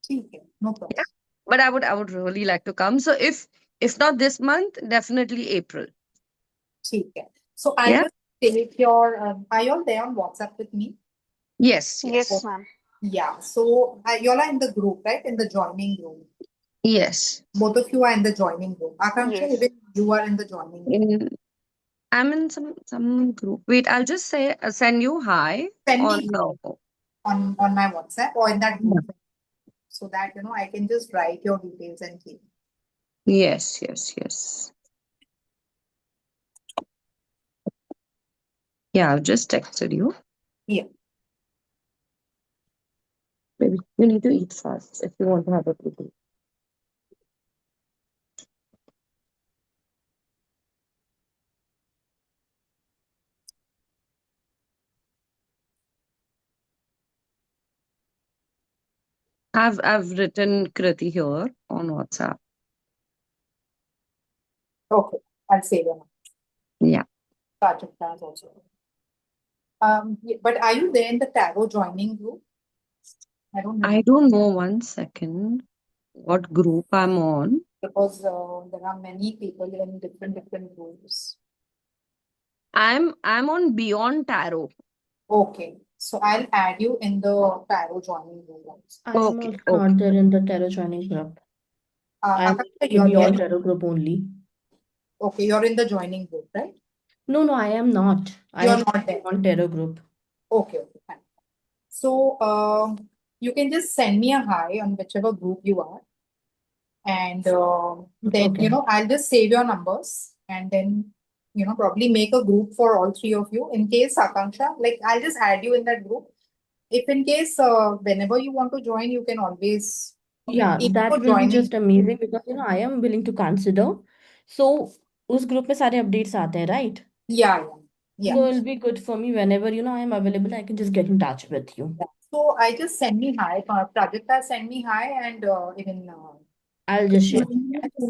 ठीक है. No Yeah. problem. But I would really like to come. So if not this month, definitely April. ठीक है. So I'll Yeah. just take your. Are you all there on WhatsApp with me? Yes, Yes, yes. ma'am. Yeah. So you all are in the group, right? In the joining group. Yes. Both of you are in the joining group. Akanksha, Yes. even you are in the joining group. In I'm in some group. Wait, I'll just say send you hi Send on me on my WhatsApp or in that yeah. group so that I can just write your details and keep. Yes, yes, yes. Yeah, I've just texted you. Yeah. Maybe you need to eat fast if you want to have a good. I've written Kriti here on WhatsApp. Okay. I'll save your number. Yeah. Project plans also. But are you there in the tarot joining group? I don't I remember don't know, 1 second, what group I'm on. because there are many people in different groups. I'm on Beyond Tarot. Okay. So I'll add you in the tarot joining group also. I am Okay, also okay. not there in the tarot joining group. I am Akanksha, in the you're there? Beyond Tarot group only. Okay, you're in the joining group, right? No, I am not. I You're am not there. on Tarot group. Okay, fine. So you can just send me a hi on whichever group you are. And then, Okay. I'll just save your numbers and then, probably make a group for all three of you. In case Akanksha, like I'll just add you in that group. If in case whenever you want to join, you can always, Yeah, even that for will be joining, just amazing because I am willing to consider. So उस group में सारे updates आते हैं, right? yeah, yeah, So it'll be good for me whenever I am available. I can just get in touch with you. yeah. So I just send me hi, Prajakta send me hi and even I'll just share.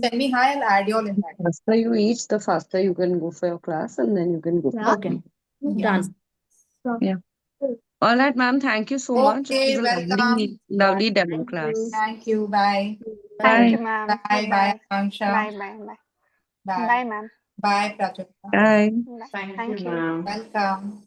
send me hi, I'll add you all in that. Faster you eat, the faster you can go for your class, and then you can go for Okay, Yeah. done. yeah. All right, ma'am. Thank you so much. It was Okay, a welcome. lovely demo Thank class. you. Thank you. Bye. Thank Bye. you, ma'am. Bye. Bye, Bye. Akanksha. Bye, bye, bye. Bye. Bye, ma'am. Bye, Prajakta. Bye. Bye. Thank you, Thank you. ma'am. Welcome.